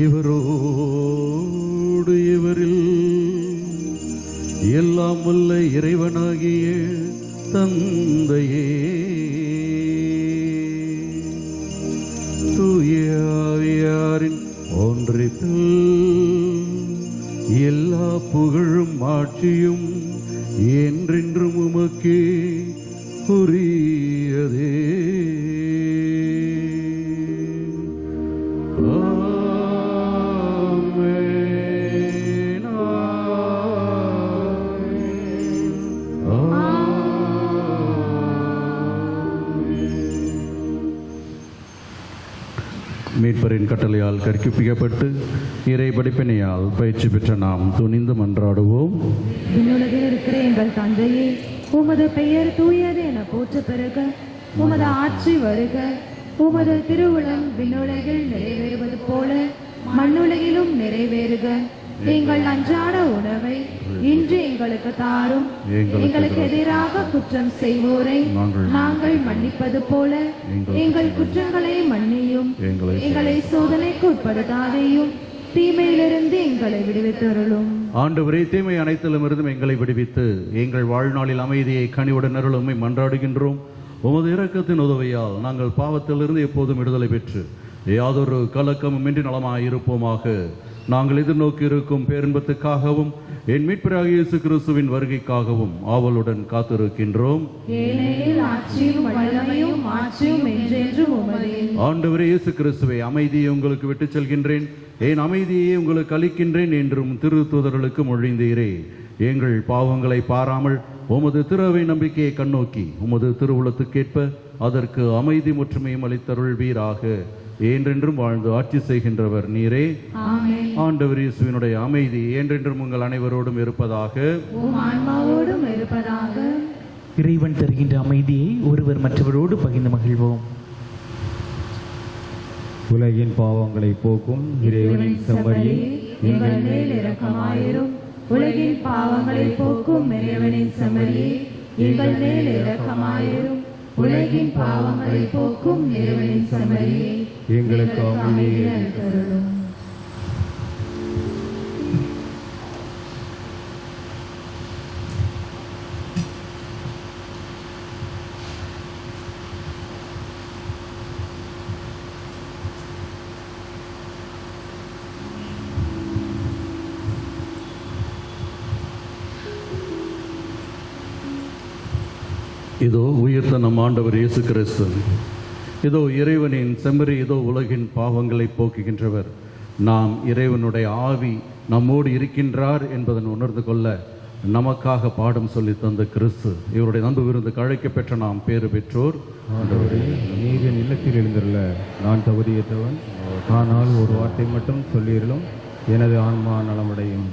இவரோடு இவரில் எல்லாம் வல்ல இறைவனாகிய தந்தையே, தூய ஆவியாரின் ஒன்றிப்பில் எல்லா புகழும் ஆட்சியும் என்றென்றும் உமக்கே உரியதே. மீட்பரின் கட்டளையால் கற்பிக்கப்பட்டு இறை படிப்பினையால் பயிற்சி பெற்ற நாம் துணிந்து மன்றாடுவோம். விண்ணுலகில் இருக்கிற எங்கள் தந்தையே, உமது பெயர் தூயது என போற்ற பெறுக. உமது ஆட்சி வருக. உமது திருவுளம் விண்ணுலகில் நிறைவேறுவது போல மண்ணுலகிலும் நிறைவேறுக. எங்கள் அன்றாட உணவை இன்று எங்களுக்கு தாரும். எங்களுக்கு எதிராக குற்றம் செய்வோரை நாங்கள் மன்னிப்பது போல எங்கள் குற்றங்களை மன்னியும். எங்களை சோதனைக்கு உட்படுத்தாதையும், தீமையிலிருந்து எங்களை விடுவித்தருளும். ஆண்டவரே, தீமை அனைத்திலும் இருந்தும் எங்களை விடுவித்து எங்கள் வாழ்நாளில் அமைதியை கனிவுடன் அருள் உம்மை மன்றாடுகின்றோம். உமது இரக்கத்தின் உதவியால் நாங்கள் பாவத்திலிருந்து எப்போதும் விடுதலை பெற்று யாதொரு கலக்கமும் இன்றி நலமாயிருப்போமாக. நாங்கள் எதிர்நோக்கி இருக்கும் பேரின்பத்துக்காகவும் என் மீட்பராகிய இயேசு கிறிஸ்துவின் வருகைக்காகவும் ஆவலுடன் காத்திருக்கின்றோம். ஆண்டவரே இயேசு கிறிஸ்துவை, அமைதியை உங்களுக்கு விட்டுச் செல்கின்றேன், என் அமைதியை உங்களுக்கு அளிக்கின்றேன் என்றும் திருத்தூதர்களுக்கு மொழிந்தீரே. எங்கள் பாவங்களை பாராமல் உமது திறவை நம்பிக்கையை கண்ணோக்கி உமது திருவுளத்துக்கேற்ப அதற்கு அமைதி முற்றுமையும் அளித்தருள்வீராக. என்றென்றும் வாழ்ந்து ஆட்சி செய்கின்றவர் நீரே. ஆண்டவர் இயேசுவினுடைய அமைதி என்றென்றும் உங்கள் அனைவரோடும் இருப்பதாக. இறைவன் தருகின்ற அமைதியை ஒருவர் மற்றவரோடு பகிர்ந்து மகிழ்வோம். உலகின் பாவங்களை போக்கும் இறைவனின் செம்மறியே, எங்கள் மேல் இரக்கமாயிரும். உலகின் பாவங்களை போக்கும் இறைவனின் செம்மறியே, எங்கள் மேல் இரக்கமாயிரும். உலகின் பாவங்களை போக்கும் இறைவனின் செம்மறியே, எங்களுக்கு அமைதியை அருளும். இதோ உயிர்த்த நம் ஆண்டவர் இயேசு கிறிஸ்து, இதோ இறைவனின் செம்மறி, இதோ உலகின் பாவங்களை போக்குகின்றவர். நாம் இறைவனுடைய ஆவி நம்மோடு இருக்கின்றார் என்பதன் உணர்ந்து கொள்ள நமக்காக பாடம் சொல்லி தந்த கிறிஸ்து, இவருடைய அன்பு விருந்துக்கு அழைக்க பெற்ற நாம் பேறு பெற்றோர். ஆண்டவரே, நீரின் இல்லத்தில் எழுந்துள்ள நான் தகுதியற்றவன், ஆனால் ஒரு வார்த்தை மட்டும் சொல்லியிருளும் எனது ஆன்மா நலமடையும்.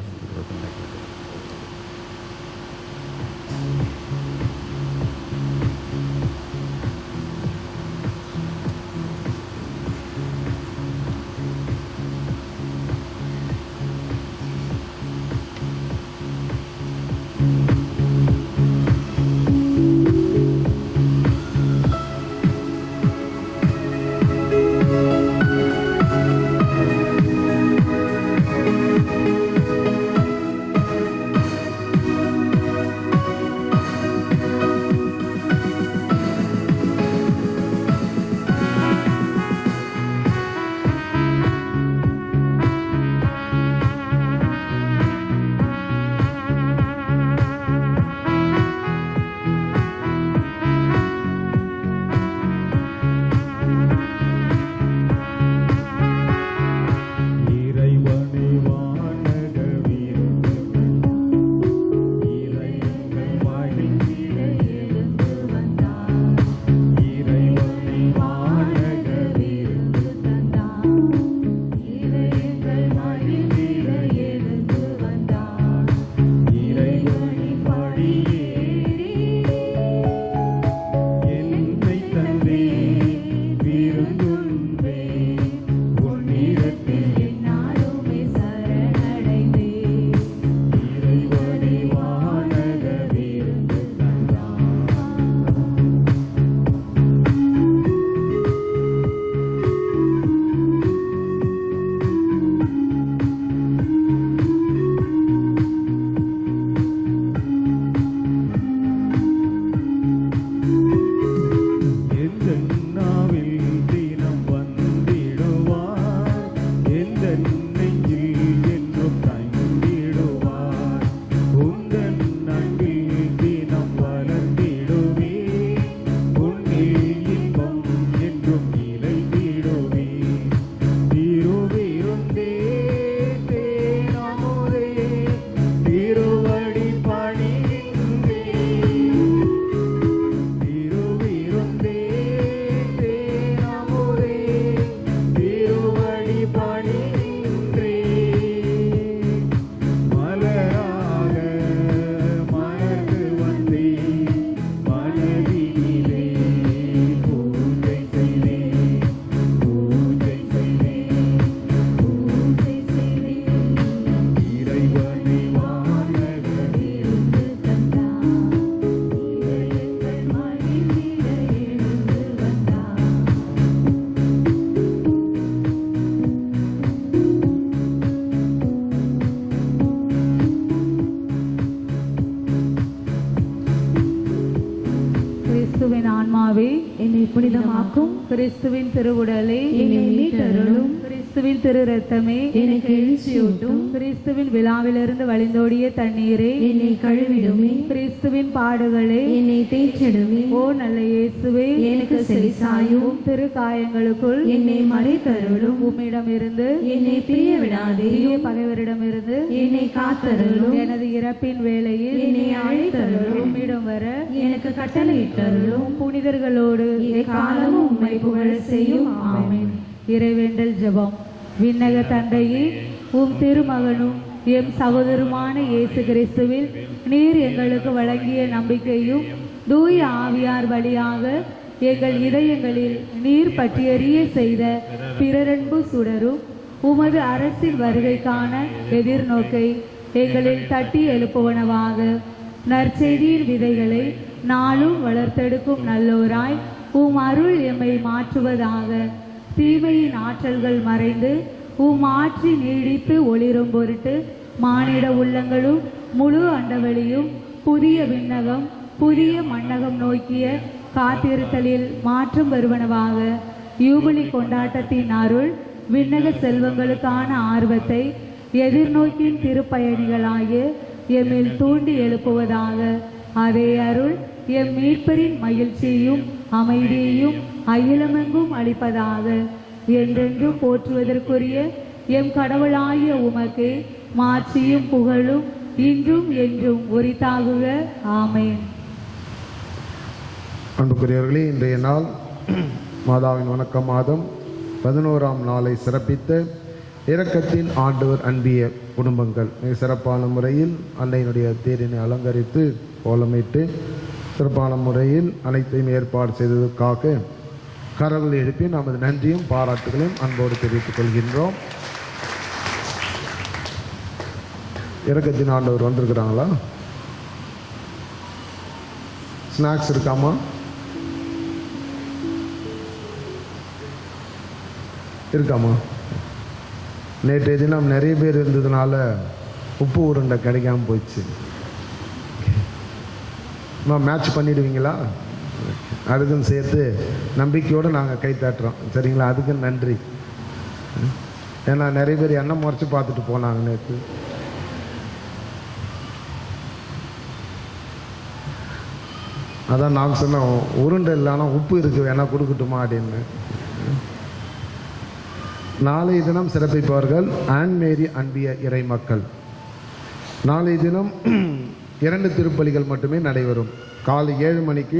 கிறிஸ்துவின் ஆன்மாவே என்னை புனிதமாக்கும். கிறிஸ்துவின் திருவுடலே என்னை மீட்டருளும். கிறிஸ்துவின் திரு ரத்தமே எனக்கு எழுச்சியூட்டும். கிறிஸ்துவின் விழாவிலிருந்து வழிந்தோடிய தண்ணீரே என்னை கழுவிடுமே. கிறிஸ்துவின் பாடுகளே என்னை தேற்றிடுமே. ஓ நல்ல இயேசுவே எனக்கு செவிசாயும். திரு காயங்களுக்குள் என்னை மறைத்தருளும். உம்மிடமிருந்து என்னை பிரிய விடாதே. பகைவரிடமிருந்து என்னை காத்தருளும். எனது இறப்பின் வேளையில் என்னை அழைத்தருளும். உம்மிடம் வர எனக்கு கட்டளையிட்டருளும். புனிதர்களோடு எக்காலமும் உம்மை புகழ செய்யும். ஆமென். இறைவேண்டல் ஜெபம். விண்ணக தந்தையே, உம் திருமகனும் எம் சகோதரருமான இயேசு கிறிஸ்துவில் நீர் எங்களுக்கு வழங்கிய நம்பிக்கையும் தூய ஆவியார் வழியாக எங்கள் இதயங்களில் நீர் பற்றியறிய செய்த பிறரன்பு சுடரும் உமது அரசின் வருகைக்கான எதிர்நோக்கை எங்களில் தட்டி எழுப்புவனவாக நற்செய்தியின் விதைகளை நாளும் வளர்த்தெடுக்கும் நல்லோராய் உம் அருள் எம்மை மாற்றுவதாக. தீமையின் ஆற்றல்கள் மறைந்து உம் ஆற்றி நீடித்து ஒளிரும் பொருட்டு மானிட உள்ளங்களும் முழு அண்டவெளியும் புதிய விண்ணகம் புதிய மண்ணகம் நோக்கிய காத்திருத்தலில் மாற்றம் வருவனவாக. யூபிலி கொண்டாட்டத்தின் அருள் விண்ணக செல்வங்களுக்கான ஆர்வத்தை எதிர்நோக்கின் திருப்பயணிகளாகிய எம்மில் தூண்டி எழுப்புவதாக. அதே அருள் எம் மீட்பரின் மகிழ்ச்சியையும் அமைதியையும் அகிலமெங்கும் அளிப்பதாக. என்றென்றும் போற்றுவதற்குரிய எம் கடவுளாகிய உமக்கு மாட்சியும் புகழும் இன்றும் என்றும் உரித்தாகுக. ஆமென். அன்புக்குரியவர்களே, இன்றைய நாள் மாதாவின் வணக்க மாதம் 11ஆம் நாளை சிறப்பித்த இரக்கத்தின் ஆண்டவர் அன்பிய குடும்பங்கள் மிக சிறப்பான முறையில் அன்னையினுடைய தேரினை அலங்கரித்து கோலமிட்டு சிறப்பான முறையில் அனைத்தையும் ஏற்பாடு செய்ததற்காக கரங்கள் எழுப்பி நமது நன்றியும் பாராட்டுகளையும் அன்போடு தெரிவித்துக் கொள்கின்றோம். இரக்கத்தின் ஆண்டவர் வந்திருக்கிறாங்களா? ஸ்நாக்ஸ் இருக்காமா? இருக்காமா? நேற்றைய தினம் நிறைய பேர் இருந்ததுனால உப்பு உருண்டை கிடைக்காம போயிடுச்சு. மேட்ச் பண்ணிடுவீங்களா? அதுக்குன்னு சேர்த்து நம்பிக்கையோடு நாங்கள் கை தட்டுறோம். சரிங்களா? அதுக்கு நன்றி. ஏன்னா நிறைய பேர் எண்ணெய் முறைச்சி பார்த்துட்டு போனாங்க நேற்று. அதான் நான் சொன்னோம், உருண்டை இல்லைன்னா உப்பு இருக்கு வேணா கொடுக்கட்டுமா அப்படின்னு. நாளைய தினம் சிறப்பிப்பவர்கள் ஆன் மேரி அன்பிய இறை மக்கள். நாளைய தினம் 2 திருப்பலிகள் மட்டுமே நடைபெறும். காலை 7 மணிக்கு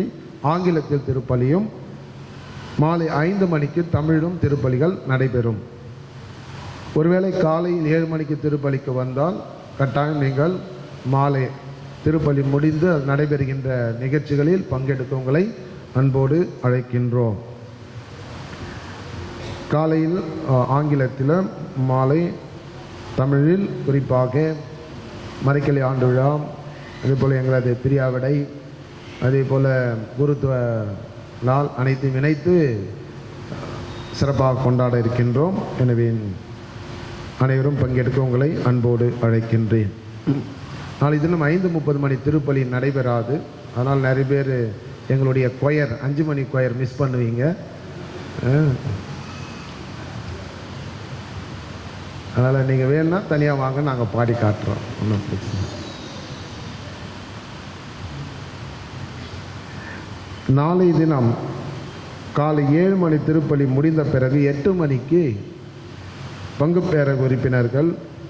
ஆங்கிலத்தில் திருப்பலியும் மாலை 5 மணிக்கு தமிழும் திருப்பலிகள் நடைபெறும். ஒருவேளை காலையில் 7 மணிக்கு திருப்பலிக்கு வந்தால் கட்டாயம் நீங்கள் மாலை திருப்பலி முடிந்து நடைபெறுகின்ற நிகழ்ச்சிகளில் பங்கெடுக்க உங்களை அன்போடு அழைக்கின்றோம். காலையில் ஆங்கிலத்தில், மாலை தமிழில், குறிப்பாக மறைக்கலை ஆண்டு விழா, அதேபோல் எங்களது பிரியாவிடை, அதே போல் குருத்துவ நாள் அனைத்தையும் இணைத்து சிறப்பாக கொண்டாட இருக்கின்றோம். எனவே அனைவரும் பங்கெடுக்க உங்களை அன்போடு அழைக்கின்றேன். நாளை தினம் 5:30 மணி திருப்பலி நடைபெறாது. அதனால் நிறைய பேர் எங்களுடைய கொயர் 5 மணி கொயர் மிஸ் பண்ணுவீங்க. அதனால் நீங்கள் வேணும்னா தனியாக வாங்க, நாங்கள் பாடி காட்டுறோம். ஒன்றும் பிரச்சனை. நாளை தினம் காலை 7 மணி திருப்பலி முடிந்த பிறகு 8 மணிக்கு பங்கு பேரக உறுப்பினர்கள்,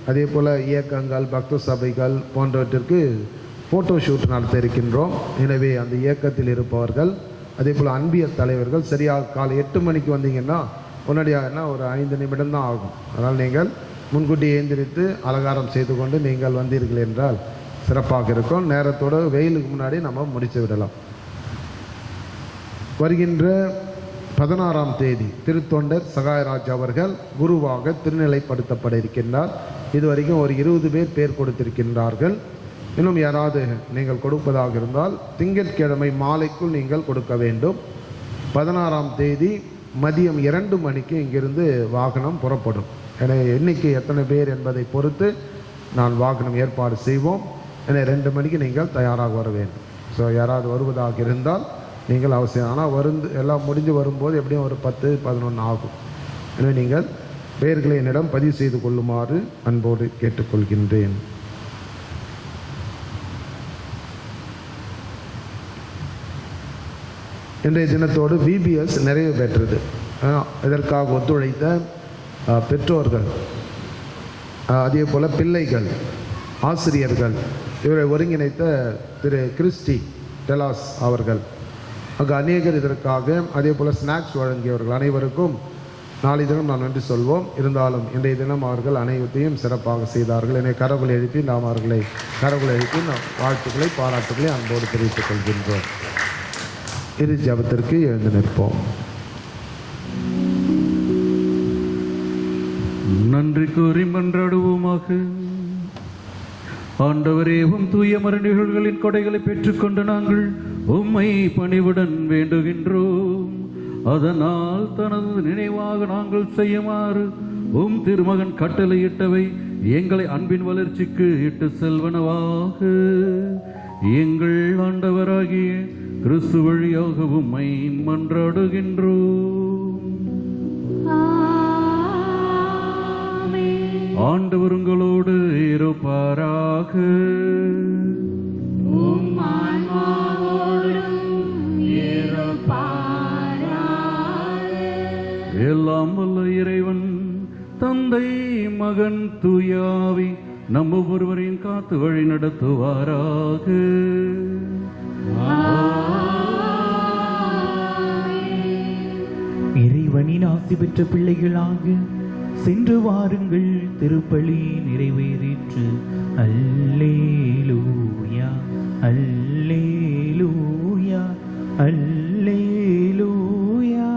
அதே போல் இயக்கங்கள், பக்த சபைகள் போன்றவற்றிற்கு ஃபோட்டோ ஷூட் நடத்த இருக்கின்றோம். எனவே அந்த இயக்கத்தில் இருப்பவர்கள், அதே போல் அன்பியல் தலைவர்கள் சரியாக காலை 8 மணிக்கு வந்தீங்கன்னா உடனடியாகனா ஒரு 5 நிமிடம் தான் ஆகும். அதனால் நீங்கள் முன்கூட்டி எழுந்திரித்து அலங்காரம் செய்து கொண்டு நீங்கள் வந்தீர்கள் என்றால் சிறப்பாக இருக்கும். நேரத்தோடு வெயிலுக்கு முன்னாடி நம்ம முடித்து விடலாம். வருகின்ற 16ஆம் தேதி திருத்தொண்டர் சகாயராஜ் அவர்கள் குருவாக திருநிலைப்படுத்தப்பட இருக்கின்றார். இதுவரைக்கும் ஒரு 20 பேர் கொடுத்திருக்கின்றார்கள். இன்னும் யாராவது நீங்கள் கொடுப்பதாக இருந்தால் திங்கட்கிழமை மாலைக்குள் நீங்கள் கொடுக்க வேண்டும். 16ஆம் தேதி மதியம் 2 மணிக்கு இங்கிருந்து வாகனம் புறப்படும். எனவே எண்ணிக்கை எத்தனை பேர் என்பதை பொறுத்து நான் வாகனம் ஏற்பாடு செய்வோம். எனவே 2 மணிக்கு நீங்கள் தயாராக வர வேண்டும். ஸோ யாராவது வருவதாக இருந்தால் நீங்கள் அவசியம். ஆனால் எல்லாம் முடிஞ்சு வரும்போது எப்படியும் ஒரு 10-11 ஆகும். எனவே நீங்கள் பெயர்களை என்னிடம் பதிவு செய்து கொள்ளுமாறு அன்போடு கேட்டுக்கொள்கின்றேன். இன்றைய தினத்தோடு VBS நிறைவு பெற்றது. இதற்காக ஒத்துழைத்த பெற்றோர்கள், அதே போல் பிள்ளைகள், ஆசிரியர்கள், இவரை ஒருங்கிணைத்த திரு கிறிஸ்டி டெலாஸ் அவர்கள், அங்கு அநேகர் இதற்காக, அதே போல் ஸ்நாக்ஸ் வழங்கியவர்கள் அனைவருக்கும் நாளை தினம் நான் நன்றி சொல்வோம். இருந்தாலும் இன்றைய தினம் அவர்கள் அனைவரையும் சிறப்பாக செய்தார்கள். என்னை கரவுகளை எழுப்பி நாம் அவர்களை வாழ்த்துக்களை பாராட்டுகளை அன்போடு தெரிவித்துக் கொள்கின்றோம். இரு ஜபத்திற்கு எழுந்து நிற்போம். நன்றி கூறி மன்றாடுவோமாக. ஆண்டவரே, தூய மறை நிகழ்வுகளின் கொடைகளை பெற்றுக்கொண்டு நாங்கள் உம்மை பணிவுடன் வேண்டுகின்றோம். அதனால் தனது நினைவாக நாங்கள் செய்யுமாறு திருமகன் கட்டளையிட்டவை எங்களை அன்பின் வளர்ச்சிக்கு இட்டு செல்வனவாக எங்கள் ஆண்டவராகிய கிறிஸ்து வழியாக உம்மை மன்றாடுகின்றோம். ஆண்டவர் உங்களோடு இருப்பாராக. எல்லாம் வல்ல இறைவன் தந்தை, மகன், தூயாவி நம் ஒவ்வொருவரையும் காத்து வழி நடத்துவாராக. இறைவனின் ஆசி பெற்ற பிள்ளைகளாக சென்று வாருங்கள், திருப்பலி நிறைவேறிற்று. அல்லேலூயா, அல்லேலூயா, அல்லேலூயா.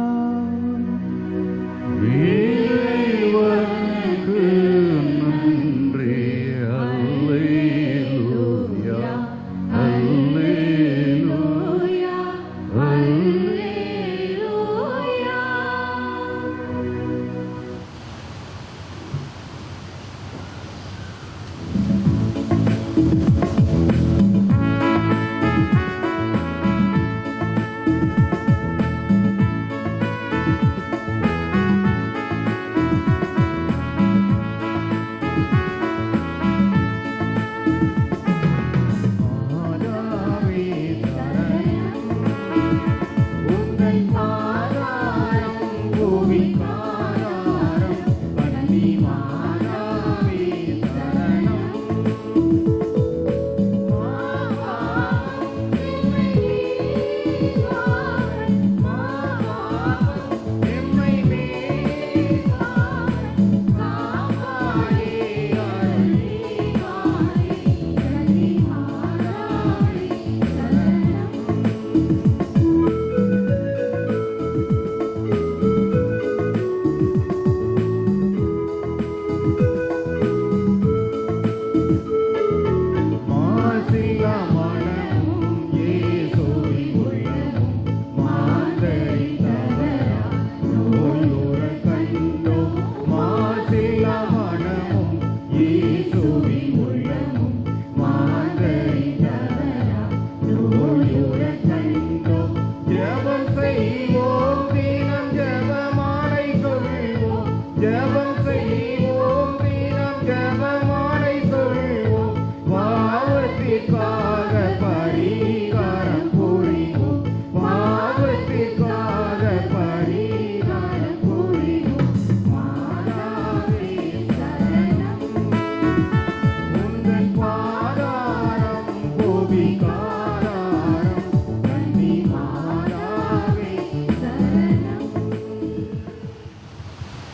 இறைவனுக்கு நன்றி. அல்லேலூயா, அல்லேலூயா, அல்லேலூயா.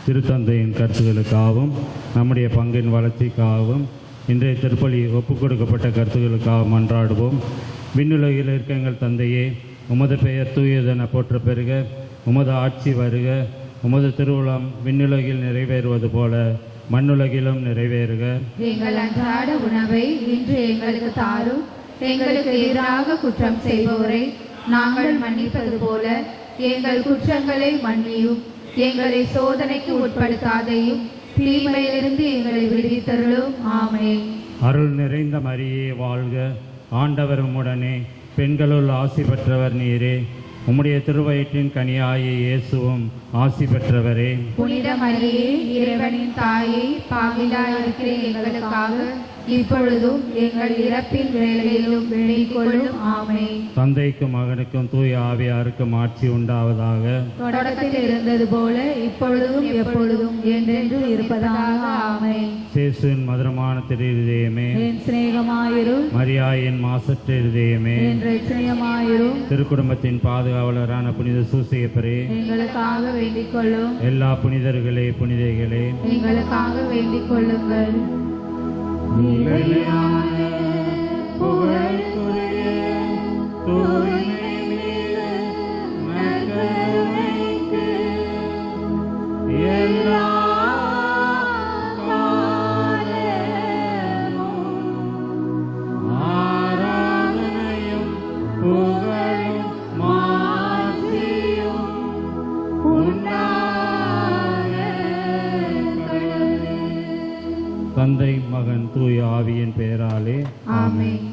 திருத்தந்தையின் கருத்துக்களுக்காகவும் நம்முடைய பங்கின் வளர்ச்சிக்காகவும் இன்றைய திருப்பலி ஒப்புக் கொடுக்கப்பட்ட கருத்துக்களுக்காக மன்றாடுவோம். விண்ணுலகில் இருக்க எங்கள் தந்தையே, உமது பெயர் தூயதென போற்ற பெறுக. உமது ஆட்சி வருக. உமது திருவுளம் விண்ணுலகில் நிறைவேறுவது போல மண்ணுலகிலும் நிறைவேறுக. எங்கள் அன்றாட உணவை இன்று எங்களுக்கு தாரும். எங்களுக்கு எதிராக குற்றம் செய்பவரை நாங்கள் மன்னிப்பது போல எங்கள் குற்றங்களை மன்னியும். எங்களை சோதனைக்கு உட்படுத்தாதையும், தீமையிலிருந்து எங்களை விடுவித்தருளும். ஆமென். அருள் நிறைந்த மரியே வாழ்க. ஆண்டவர் உம்முடனே, பெண்களுள் ஆசி பெற்றவர் நீரே. உம்முடைய திருவயிற்றின் கனியாகிய இயேசுவும் ஆசி பெற்றவரே. புனித மரியே, இறைவனின் தாயே, பாவிலாயிருக்கிற எங்களுக்காக இப்பொழுதும் எங்கள் இறப்பின் வேளையிலும் வேண்டிக் கொள்ளும். ஆமென். தந்தைக்கும் மகனுக்கும் தூய ஆவியாருக்கும் ஆட்சி உண்டாவதாக. தொடக்கத்தில் இருந்தது போல இப்பொழுதும் எப்பொழுதும் என்றென்றும் இருப்பதாக. ஆமென். சேசுவின் மதுரமான திரு இருதயமே, என் சிநேகமாயிரும். மரியாயின் மாசற்ற இருதயமே, என் இரட்சணியமாயிரும். திருக்குடும்பத்தின் பாதுகாவலரான புனித சூசையப்பரே, எங்களுக்காக வேண்டிக் கொள்ளும். எல்லா புனிதர்களே புனிதைகளே, எங்களுக்காக வேண்டிக் கொள்ளுங்கள். தந்தை மகன் தூய ஆவியின் பெயராலே ஆமென்.